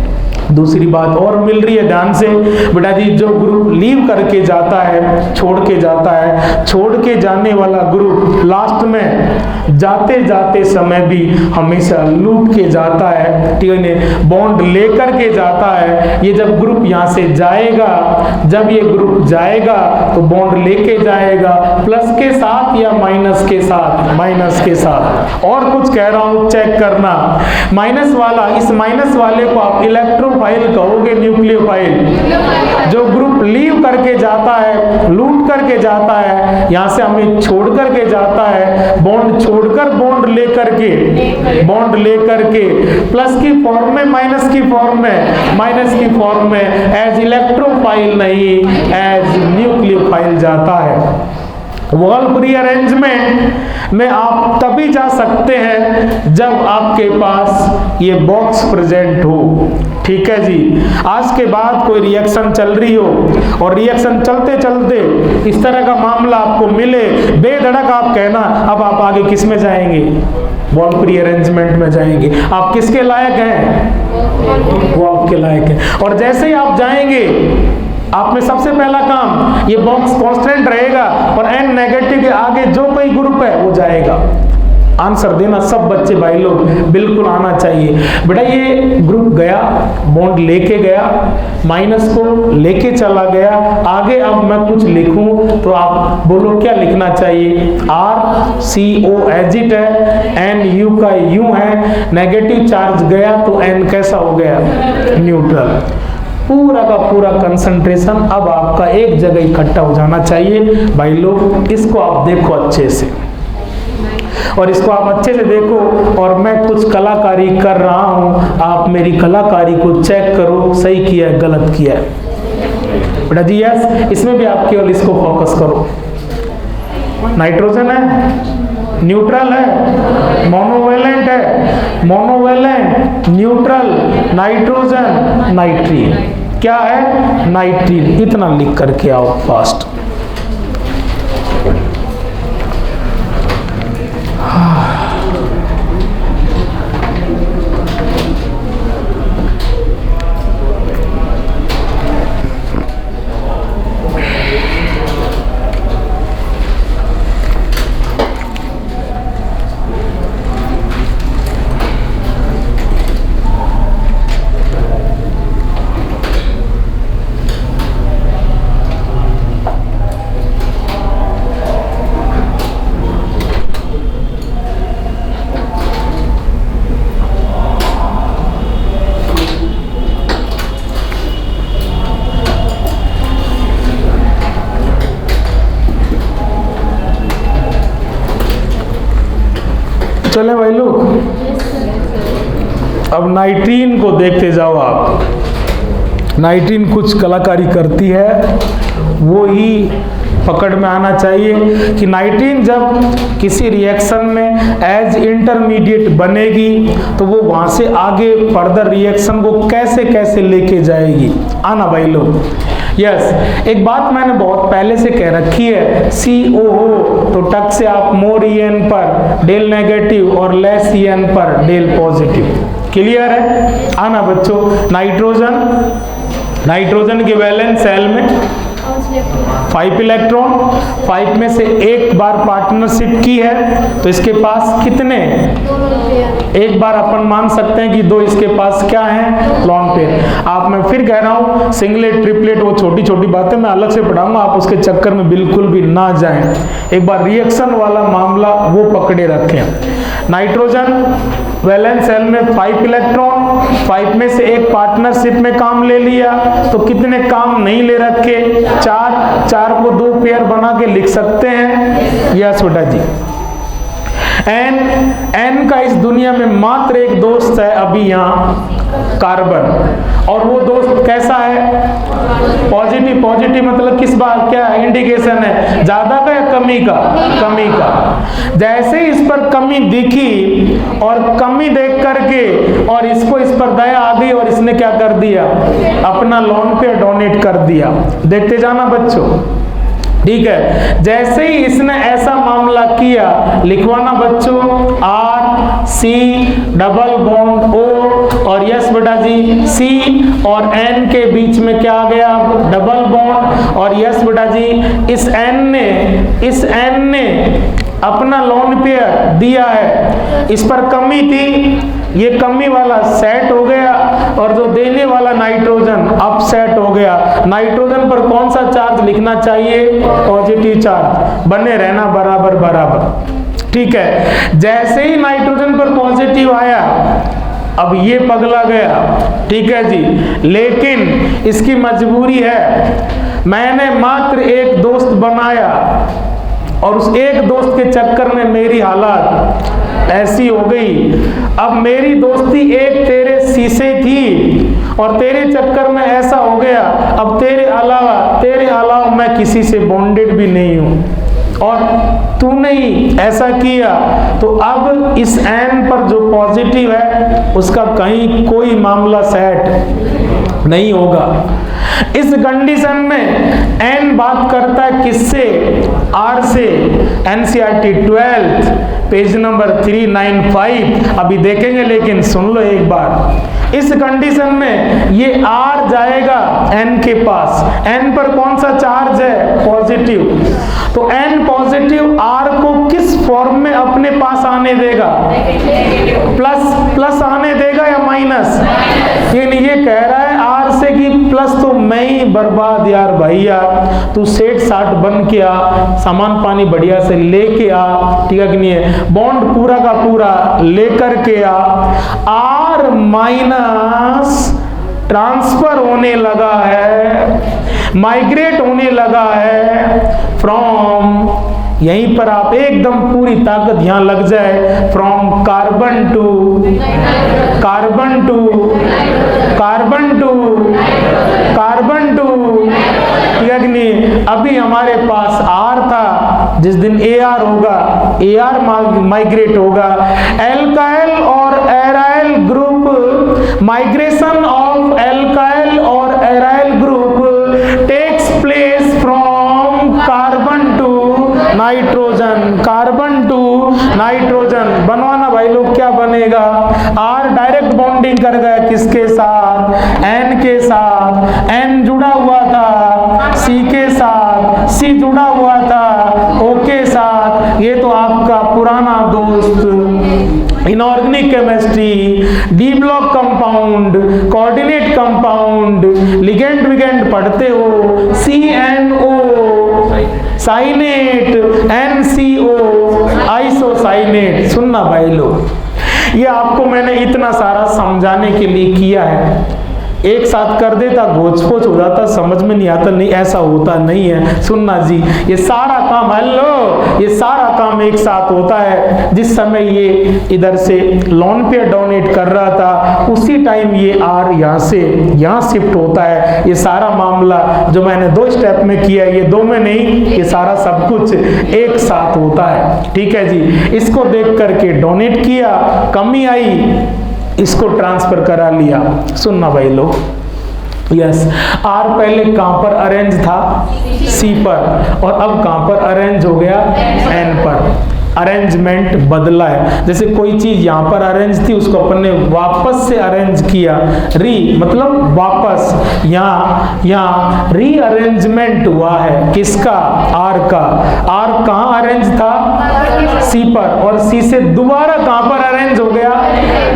दूसरी बात और मिल रही है ध्यान से बेटा जी, जो ग्रुप लीव करके जाता है, छोड़ के जाता है, छोड़ के जाने वाला ग्रुप लास्ट में जाते जाते समय भी हमेशा लूट के जाता है, ठीक है, बॉन्ड लेकर के जाता है। ये जब ग्रुप यहाँ से जाएगा, जब ये ग्रुप जाएगा तो बॉन्ड लेके जाएगा, प्लस के साथ या माइनस के साथ? माइनस के साथ। और कुछ कह रहा हूं, चेक करना, माइनस वाला, इस माइनस वाले को आप इलेक्ट्रोफाइल कहोगे, न्यूक्लियोफाइल। जो ग्रुप लीव करके जाता है, लूट करके जाता है, यहां से हमें छोड़ करके जाता है, बॉन्ड छोड़कर बॉन्ड लेकर के प्लस की फॉर्म में, माइनस की फॉर्म में, एज इलेक्ट्रोफाइल नहीं, एज न्यूक्लियोफाइल जाता है। वॉल्फ रीअरेंजमेंट में आप तभी जा सकते हैं जब आपके पास ये बॉक्स प्रेजेंट हो, ठीक है जी। आज के बाद कोई रिएक्शन चल रही हो और रिएक्शन चलते चलते इस तरह का मामला आपको मिले, बेधड़क आप कहना अब आप आगे किस में जाएंगे? वॉल्फ रीअरेंजमेंट में जाएंगे। आप किसके लायक हैं? वॉल्फ के लायक हैं। और जैसे ही आप जाएंगे, आप में सबसे पहला काम, ये बॉक्स कांस्टेंट रहेगा और N नेगेटिव के आगे जो कोई ग्रुप है वो जाएगा। आंसर देना सब बच्चे भाई लोग, बिल्कुल आना चाहिए बेटा। ये ग्रुप गया, बॉन्ड लेके गया, माइनस को लेके चला गया, आगे अब मैं कुछ लिखूं तो आप बोलो क्या लिखना चाहिए? RCO एजिट है, NU का U है, नेगेटिव चार्ज गया तो N कैसा हो गया? न्यूट्रल। पूरा का पूरा कंसंट्रेशन अब आपका एक जगह इकट्ठा हो जाना चाहिए भाई लोग। इसको आप देखो अच्छे से, और इसको आप अच्छे से देखो, और मैं कुछ कलाकारी कर रहा हूं, आप मेरी कलाकारी को चेक करो, सही किया है गलत किया है बेटा जी। यस, इसमें भी आप केवल इसको फोकस करो। नाइट्रोजन है, न्यूट्रल है, मोनोवेलेंट है, मोनोवेलेंट, न्यूट्रल, नाइट्रोजन, नाइट्रीन। क्या है? नाइट्रीन। इतना लिख करके आओ फास्ट। चले भाई लोग, अब नाइट्रीन को देखते जाओ आप। नाइट्रीन कुछ कलाकारी करती है, वो ही पकड़ में आना चाहिए कि नाइट्रीन जब किसी रिएक्शन में एज इंटरमीडिएट बनेगी तो वो वहां से आगे फर्दर रिएक्शन को कैसे कैसे लेके जाएगी। आना भाई लोग। यस, एक बात मैंने बहुत पहले से कह रखी है, COO तो टक से आप मोर EN पर डेल नेगेटिव और लेस EN पर डेल पॉजिटिव। क्लियर है? आना बच्चों। नाइट्रोजन के वैलेंस सेल में 5 इलेक्ट्रॉन, 5 में से एक बार पार्टनरशिप की है तो इसके पास कितने, एक बार अपन मान सकते हैं कि 2 इसके पास क्या है, लॉन पेयर। आप मैं फिर कह रहा हूं सिंगलेट ट्रिपलेट वो छोटी छोटी बातें मैं अलग से पढ़ाऊंगा, आप उसके चक्कर में बिल्कुल भी ना जाएं। एक बार रिएक्शन वाला मामला वो पकड़े रखें। नाइट्रोजन वैलेंस सेल में 5 इलेक्ट्रॉन, 5 में से एक पार्टनरशिप में काम ले लिया तो कितने काम नहीं ले रखे, 4 को 2 पेयर बना के लिख सकते हैं। यस बेटा जी। एन का इस दुनिया में मात्र एक दोस्त है अभी यहाँ, कार्बन, और वो दोस्त कैसा है, पॉजिटिव। पॉजिटिव मतलब किस बात, क्या इंडिकेशन है, ज्यादा का या कमी का, कमी का। जैसे ही इस पर कमी दिखी और कमी देख करके और इसको इस पर दया आ गई और इसने क्या कर दिया, अपना लोन पे डोनेट कर दिया। देखते जाना बच्चों, ठीक है। जैसे ही इसने ऐसा मामला किया, लिखवाना बच्चों RC डबल बॉन्ड O, और यस बेटा जी C और N के बीच में क्या आ गया, डबल बॉन्ड, और यस बेटा जी इस N ने अपना लोन पेयर दिया है, इस पर कमी थी, ये कमी वाला सेट हो गया और जो देने वाला नाइट्रोजन अप सेट हो गया। नाइट्रोजन पर कौन सा चार्ज लिखना चाहिए, पॉजिटिव चार्ज, बने रहना बराबर बराबर, ठीक है। जैसे ही नाइट्रोजन पर पॉजिटिव आया अब ये पगला गया, ठीक है जी, लेकिन इसकी मजबूरी है, मैंने मात्र एक दोस्त बनाया और उस एक दोस्त के चक्कर में मेरी हालत ऐसी हो गई। अब मेरी दोस्ती एक तेरे शीशे थी और तेरे चक्कर में ऐसा हो गया, अब तेरे अलावा मैं किसी से बॉन्डेड भी नहीं हूं और तूने ही ऐसा किया, तो अब इस N पर जो पॉजिटिव है उसका कहीं कोई मामला सेट नहीं होगा। इस कंडीशन में N बात करता है किससे, R से। NCERT 12 पेज नंबर 395 अभी देखेंगे, लेकिन सुन लो एक बार। इस कंडीशन में ये R जाएगा N के पास, N पर कौन सा चार्ज है, पॉजिटिव, तो N पॉजिटिव R को किस फॉर्म में अपने पास आने देगा, प्लस आने देगा या माइनस। ये कह रहा है R से कि प्लस तो मैं ही बर्बाद यार भैया, तू सेठ साठ बन के आ, सामान पानी बढ़िया से लेके आ, ठीक है कि नहीं है, बॉन्ड पूरा का पूरा लेकर के आ। R माइनस ट्रांसफर होने लगा है, माइग्रेट होने लगा है फ्रॉम, यहीं पर आप एकदम पूरी ताकत यहां लग जाए, from carbon to carbon to carbon to carbon to, ठीक है कि नहीं। अभी हमारे पास R था, जिस दिन AR होगा, AR माइग्रेट होगा, एल्काइल और aryl group, migration of alkyl और aryl group takes place from carbon to nitrogen, carbon to nitrogen. बनवाना भाई लोग, क्या बनेगा, R डायरेक्ट बॉन्डिंग कर गया किसके साथ, N के साथ, N जुड़ा हुआ था C के साथ, C जुड़ा हुआ था O के साथ। ये तो आपका पुराना दोस्त inorganic chemistry, D block compound, coordinate compound, ligand विगेंड पढ़ते हो, CNO साइनेट, NCO आइसोसाइनेट। सुनना भाई लोग, ये आपको मैंने इतना सारा समझाने के लिए किया है एक साथ कर देता घोच पोच हो जाता, समझ में नहीं आता। नहीं, ऐसा होता नहीं है। सुनना जी, ये सारा काम, हेलो, ये सारा काम एक साथ होता है। जिस समय ये इधर से लोन पे डोनेट कर रहा था, उसी टाइम ये आर यहाँ से यहाँ शिफ्ट होता है। ये सारा मामला जो मैंने 2 स्टेप में किया है, ये 2 में नहीं, ये सारा सब कुछ एक साथ होता है। ठीक है जी। इसको देख करके डोनेट किया, कमी आई, इसको ट्रांसफर करा लिया। सुनना भाई लोग, यस, आर पहले कहां पर अरेंज था? सी पर, और अब कहां पर अरेंज हो गया? एन पर। अरेंजमेंट बदला है। जैसे कोई चीज यहां पर अरेंज थी, उसको अपन ने वापस से अरेंज किया। री मतलब वापस, यहाँ रीअरेंजमेंट हुआ है। किसका? आर का। आर कहां अरेंज था? सी पर, और सी से दोबारा कहां पर अरेंज हो गया?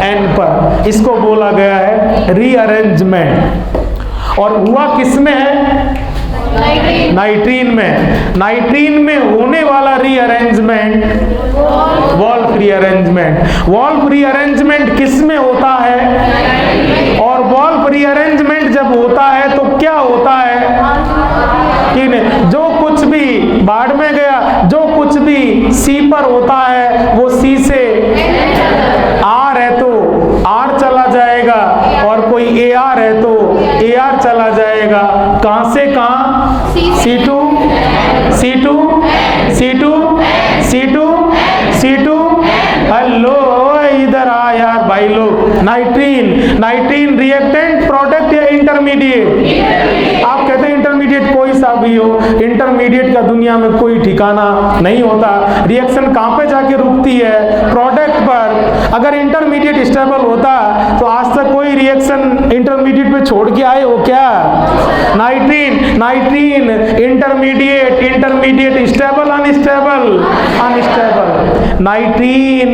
एन पर। इसको बोला गया है रीअरेंजमेंट। और हुआ किसमें है? नाइट्रीन में। नाइट्रीन में होने वाला rearrangement Wolff rearrangement. Wolff rearrangement किस में होता है? और वॉल्फ रीअरेंजमेंट जब होता है तो क्या होता है कि नहीं, जो कुछ भी बाढ़ में गया, जो कुछ भी सी पर होता है, वो सी से आर है तो आर चला जाएगा, और कोई ए आर है तो ए आर चला जाएगा। कहां से कहां? C2 C2 C2 C2 C2। Hello, इधर आ यार भाई लोग। नाइट्रीन, नाइट्रीन रिएक्टेंट, प्रोडक्ट या इंटरमीडिएट? आप कहते हैं इंटरमीडिएट कोई सा भी हो, इंटरमीडिएट का दुनिया में कोई ठिकाना नहीं होता। रिएक्शन कहां पे जाके रुकती है? प्रोडक्ट पर। अगर इंटरमीडिएट स्टेबल होता तो आज तक कोई रिएक्शन इंटरमीडिएट पे छोड़ के आए हो क्या? नाइट्रीन, नाइट्रीन intermediate, intermediate stable, unstable, unstable. नाइट्रीन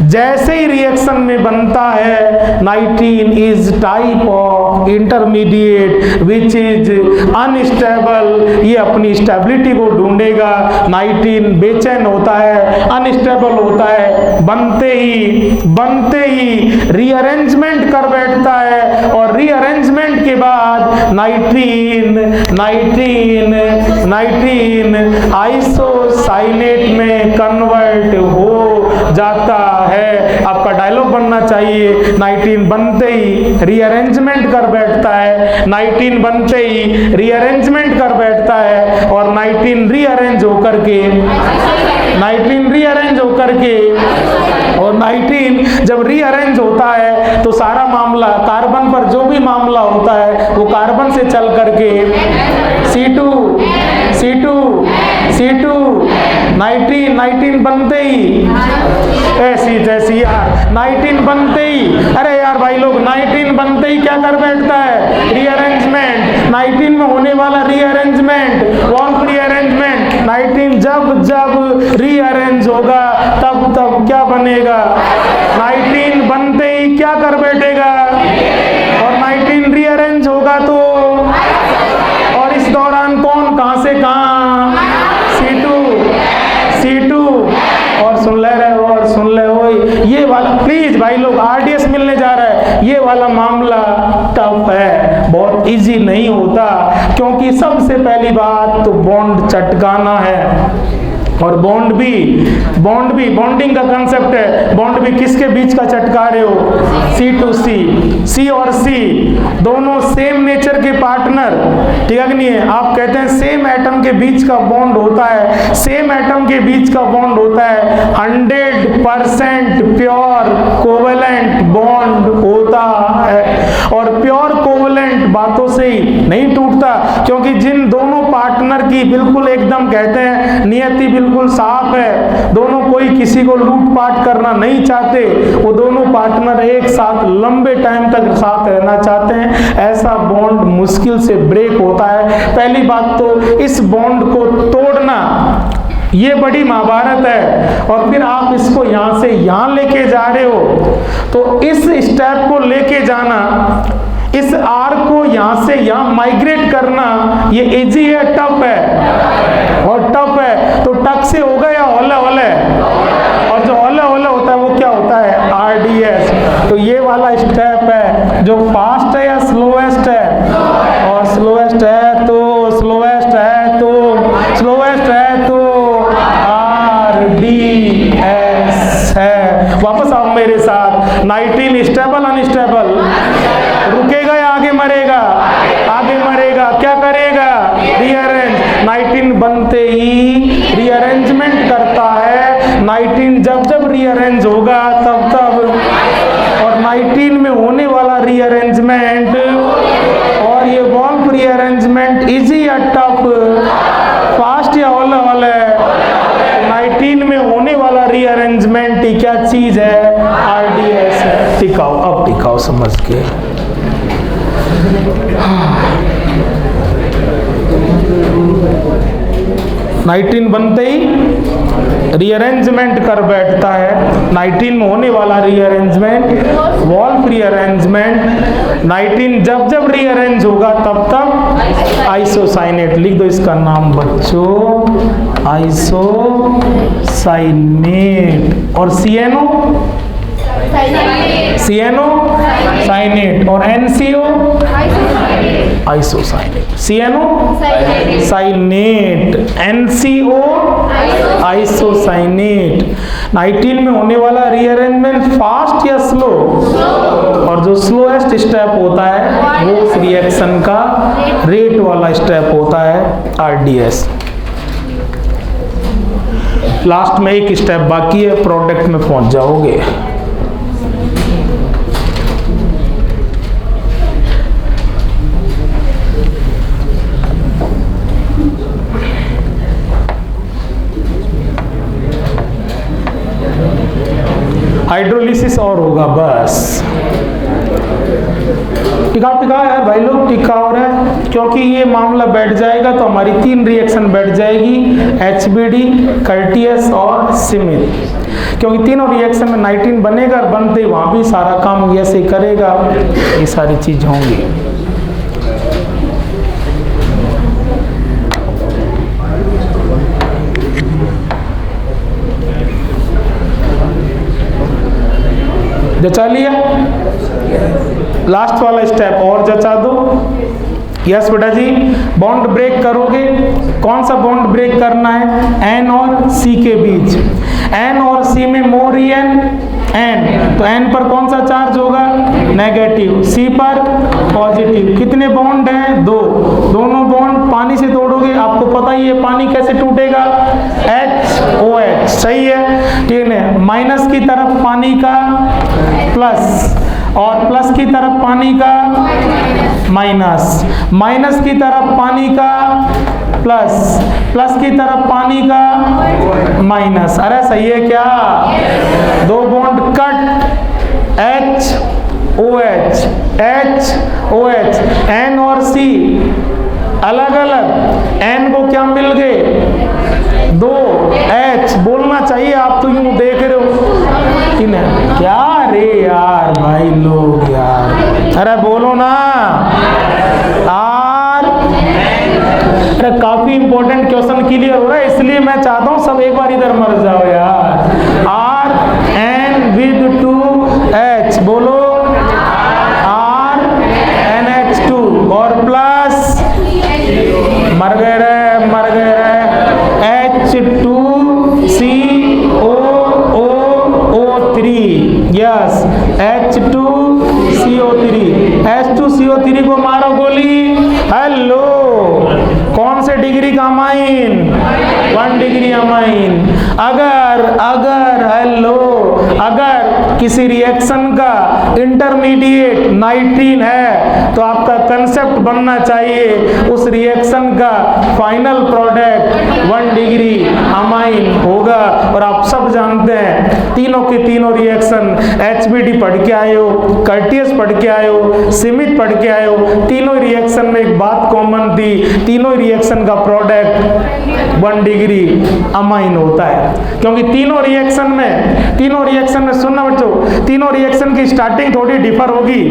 जैसे ही रिएक्शन में बनता है, नाइट्रीन is type of intermediate which is unstable. ये अपनी स्टेबिलिटी को ढूंढेगा। नाइट्रीन बेचैन होता है, अनस्टेबल होता है, बनते ही रीअरेंजमेंट कर बैठता है, और रीअरेंजमेंट के बाद नाइट्रीन नाइट्रीन नाइट्रीन आइसोसाइनेट में कन्वर्ट हो जाता है। आपका डायलॉग बनना चाहिए, नाइट्रीन बनते ही रीअरेंजमेंट कर बैठता है, नाइट्रीन बनते ही रीअरेंजमेंट कर बैठता है, और नाइट्रीन रीअरेंज होकर के, नाइट्रीन रीअरेंज होकर के, और नाइट्रीन जब रीअरेंज होता है तो सारा मामला कार्बन पर जो भी मामला होता है वो कार्बन से चल करके C2 C2 C2 नाइट्रीन, नाइट्रीन बनते ही ऐसी जैसी यार, नाइट्रीन बनते ही, अरे यार भाई लोग, नाइट्रीन बनते ही क्या कर बैठता है? रीअरेंजमेंट। नाइट्रीन में होने वाला रीअरेंजमेंट, वॉल्फ रीअरेंजमेंट। नाइट्रीन जब जब रीअरेंज होगा तब तब क्या बनेगा? नाइट्रीन बनते ही क्या कर बैठेगा? और नाइट्रीन रीअरेंज होगा तो, और इस दौरान कौन कहां से कहां? C2 और सुन ले रहे हो, और सुन ले हो, ये वाला प्लीज भाई लोग, आरडीएस मिलने जा रहा है। ये वाला मामला टफ है, बहुत इजी नहीं होता, क्योंकि सबसे पहली बात तो बॉन्ड चटकाना है। और बॉन्ड भी बॉन्डिंग का कंसेप्ट है। बॉन्ड भी किसके बीच का चटका रहे हो? C to C। C और C दोनों सेम नेचर के पार्टनर, ठीक है कि नहीं है? आप कहते हैं सेम एटम के बीच का बॉन्ड होता है, सेम एटम के बीच का बॉन्ड होता है 100% प्योर कोवेलेंट बॉन्ड होता है। और प्योर कोवेलेंट बातों से ही नहीं टूटता, क्योंकि जिन दोनों पार्टनर की बिल्कुल एकदम कहते हैं नियति बिल्कुल साफ है, दोनों कोई किसी को लूटपाट करना नहीं चाहते, वो दोनों पार्टनर एक साथ लंबे टाइम तक साथ रहना चाहते हैं, ऐसा बॉन्ड मुश्किल से ब्रेक होता है। पहली बात तो इस बॉन्ड को तोड़ना ये बड़ी महाभारत है, और फिर आप इसको यहां से यहां लेके जा रहे हो, तो इस स्टेप को लेके जाना, इस आर को यहां से यहां माइग्रेट करना, ये इजी है, टफ है? और टफ है तो टक से होगा या ओले ओले? और जो ओले ओले होता है वो क्या होता है? आरडीएस। तो ये वाला स्टेप है जो फास्ट है या स्लोएस्ट नाइट्रीन स्टेबल अनस्टेबल, रुकेगा या आगे मरेगा? आगे मरेगा। क्या करेगा? रीअरेंज। नाइट्रीन बनते ही रीअरेंजमेंट करता है। नाइट्रीन जब जब रीअरेंज होगा तब तब, और नाइट्रीन में होने वाला रीअरेंजमेंट और ये वॉल्फ रीअरेंजमेंट इजी या टफ, फास्ट या हौला है? नाइट्रीन में होने वाला रीअरेंजमेंट ही क्या चीज है? आरडीएस है। टिकाओ, अब टिकाओ समझ के। नाइट्रीन बनते ही रीअरेंजमेंट कर बैठता है। नाइट्रीन में होने वाला रीअरेंजमेंट वॉल्फ रीअरेंजमेंट। नाइट्रीन जब जब रीअरेंज होगा तब तक आइसोसाइनेट। लिख दो इसका नाम बच्चों, आइसोसाइनेट। और सीएनओ, सीएनओ साइनेट। और NCO isocyanate. CNO cyanate, NCO isocyanate. Nitrene में होने वाला रीअरेंजमेंट फास्ट या स्लो? और जो स्लोएस्ट स्टेप होता है वो उस रिएक्शन का रेट वाला स्टेप होता है आरडीएस। लास्ट में एक स्टेप बाकी है, प्रोडक्ट में पहुंच जाओगे। हाइड्रोलिसिस और होगा बस। टिकाओ यार भाई लोग, टिकाओ हो रहा है, क्योंकि ये मामला बैठ जाएगा तो हमारी 3 रिएक्शन बैठ जाएगी, एचबीडी, कर्टियस और सिमित। क्योंकि तीनों रिएक्शन में नाइट्रीन बनेगा, बनते वहां भी सारा काम ऐसे करेगा, ये सारी चीज होंगी। जचा लिया? लास्ट वाला स्टेप और जचा दो। यस बेटा जी, बॉन्ड ब्रेक करोगे। कौन सा बॉन्ड ब्रेक करना है? एन और सी के बीच। एन और सी में मोर एन, एन तो एन पर कौन सा चार्ज होगा? नेगेटिव। सी पर पॉजिटिव। कितने बॉन्ड हैं? 2। दोनों बॉन्ड पानी से तोड़ोगे, आपको पता ही है पानी कैसे टूटेगा? HOH। सही है, ठीक है। माइनस की तरफ पानी का प्लस और प्लस की तरफ पानी का माइनस, माइनस की तरफ पानी का प्लस, प्लस की तरफ पानी का माइनस। अरे सही है क्या? 2 bond cut, HOH, HOH। N और C अलग अलग, N को क्या मिल गए? 2 H। बोलना चाहिए, आप तो यूं देख रहे हो कि नहीं? क्या रे यार भाई लोग यार, अरे बोलो ना। R, अरे काफी इंपॉर्टेंट क्वेश्चन क्लियर हो रहा है, इसलिए मैं चाहता हूं सब एक बार इधर मर जाओ यार। R N with 2 H। बोलो R NH2 और प्लस, मर गए रे H2COO3। Yes, H2CO3। H2CO3 को मारो गोली। हेलो, कौन से डिग्री का अमाइन? 1 degree amine. अगर हेलो, अगर किसी रिएक्शन का इंटरमीडिएट नाइट्रीन है तो आपका कंसेप्ट बनना चाहिए उस रिएक्शन का फाइनल प्रोडक्ट 1 डिग्री अमाइन होगा। और आप सब जानते हैं तीनों के तीनों रिएक्शन, एचबीडी पढ़ के आए हो, कर्टियस पढ़ के आए हो, सिमित पढ़ के आए हो, तीनों रिएक्शन में एक बात कॉमन थी, तीनों रिएक्शन का प्रोडक्ट 1 डिग्री अमाइन होता है। क्योंकि तीनों रिएक्शन में सुनना बच्चों, तीनों रिएक्शन की स्टार्टिंग थोड़ी डिफर होगी,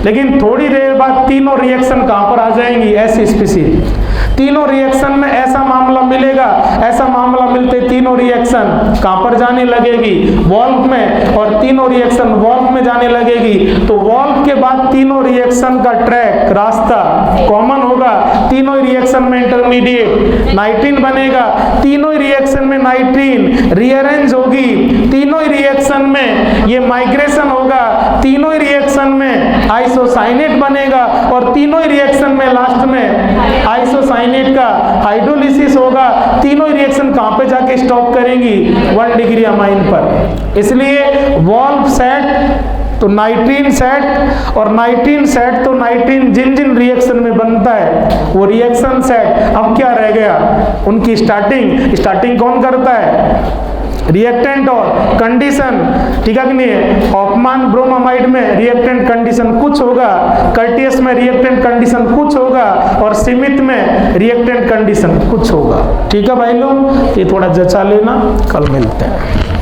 लेकिन थोड़ी देर बाद तीनों रिएक्शन कहां पर आ जाएंगी? ऐसी स्पीशीज। तीनों रिएक्शन में ऐसा मामला मिलेगा, ऐसा मामला मिलते तीनों रिएक्शन कहां पर जाने लगेगी, वॉल्व में, और तीनों रिएक्शन वॉल्व में जाने लगेगी। तो वॉल्व के बाद तीनों रिएक्शन का ट्रैक, रास्ता कॉमन होगा, तीनों रिएक्शन में इंटरमीडिएट नाइट्रीन बनेगा, तीनों रिएक्शन में नाइट्रीन रीअरेंज होगी, तीनों रिएक्शन में ये माइग्रेशन होगा, तीनों रिएक्शन में आइसोसाइनेट बनेगा, और तीनों रिएक्शन में लास्ट में आइसोसाइनेट का हाइड्रोलिसिस होगा। तीनों रिएक्शन कहां पे जाके स्टॉप करेंगी, 1 डिग्री अमाइन पर। इसलिए वॉल्व सेट तो नाइट्रीन सेट, और नाइट्रीन सेट तो नाइट्रीन जिन जिन रिएक्शन में बनता है वो रिएक्शन सेट। अब क्या रह गया, उनकी स्टार्टिंग कौन करता है, रिएक्टेंट और कंडीशन, ठीक है कि नहीं है। हॉफमैन ब्रोमामाइड में रिएक्टेंट कंडीशन कुछ होगा, कर्टियस में रिएक्टेंट कंडीशन कुछ होगा, और सीमित में रिएक्टेंट कंडीशन कुछ होगा। ठीक है भाई लोग, ये थोड़ा जचा लेना, कल मिलते हैं।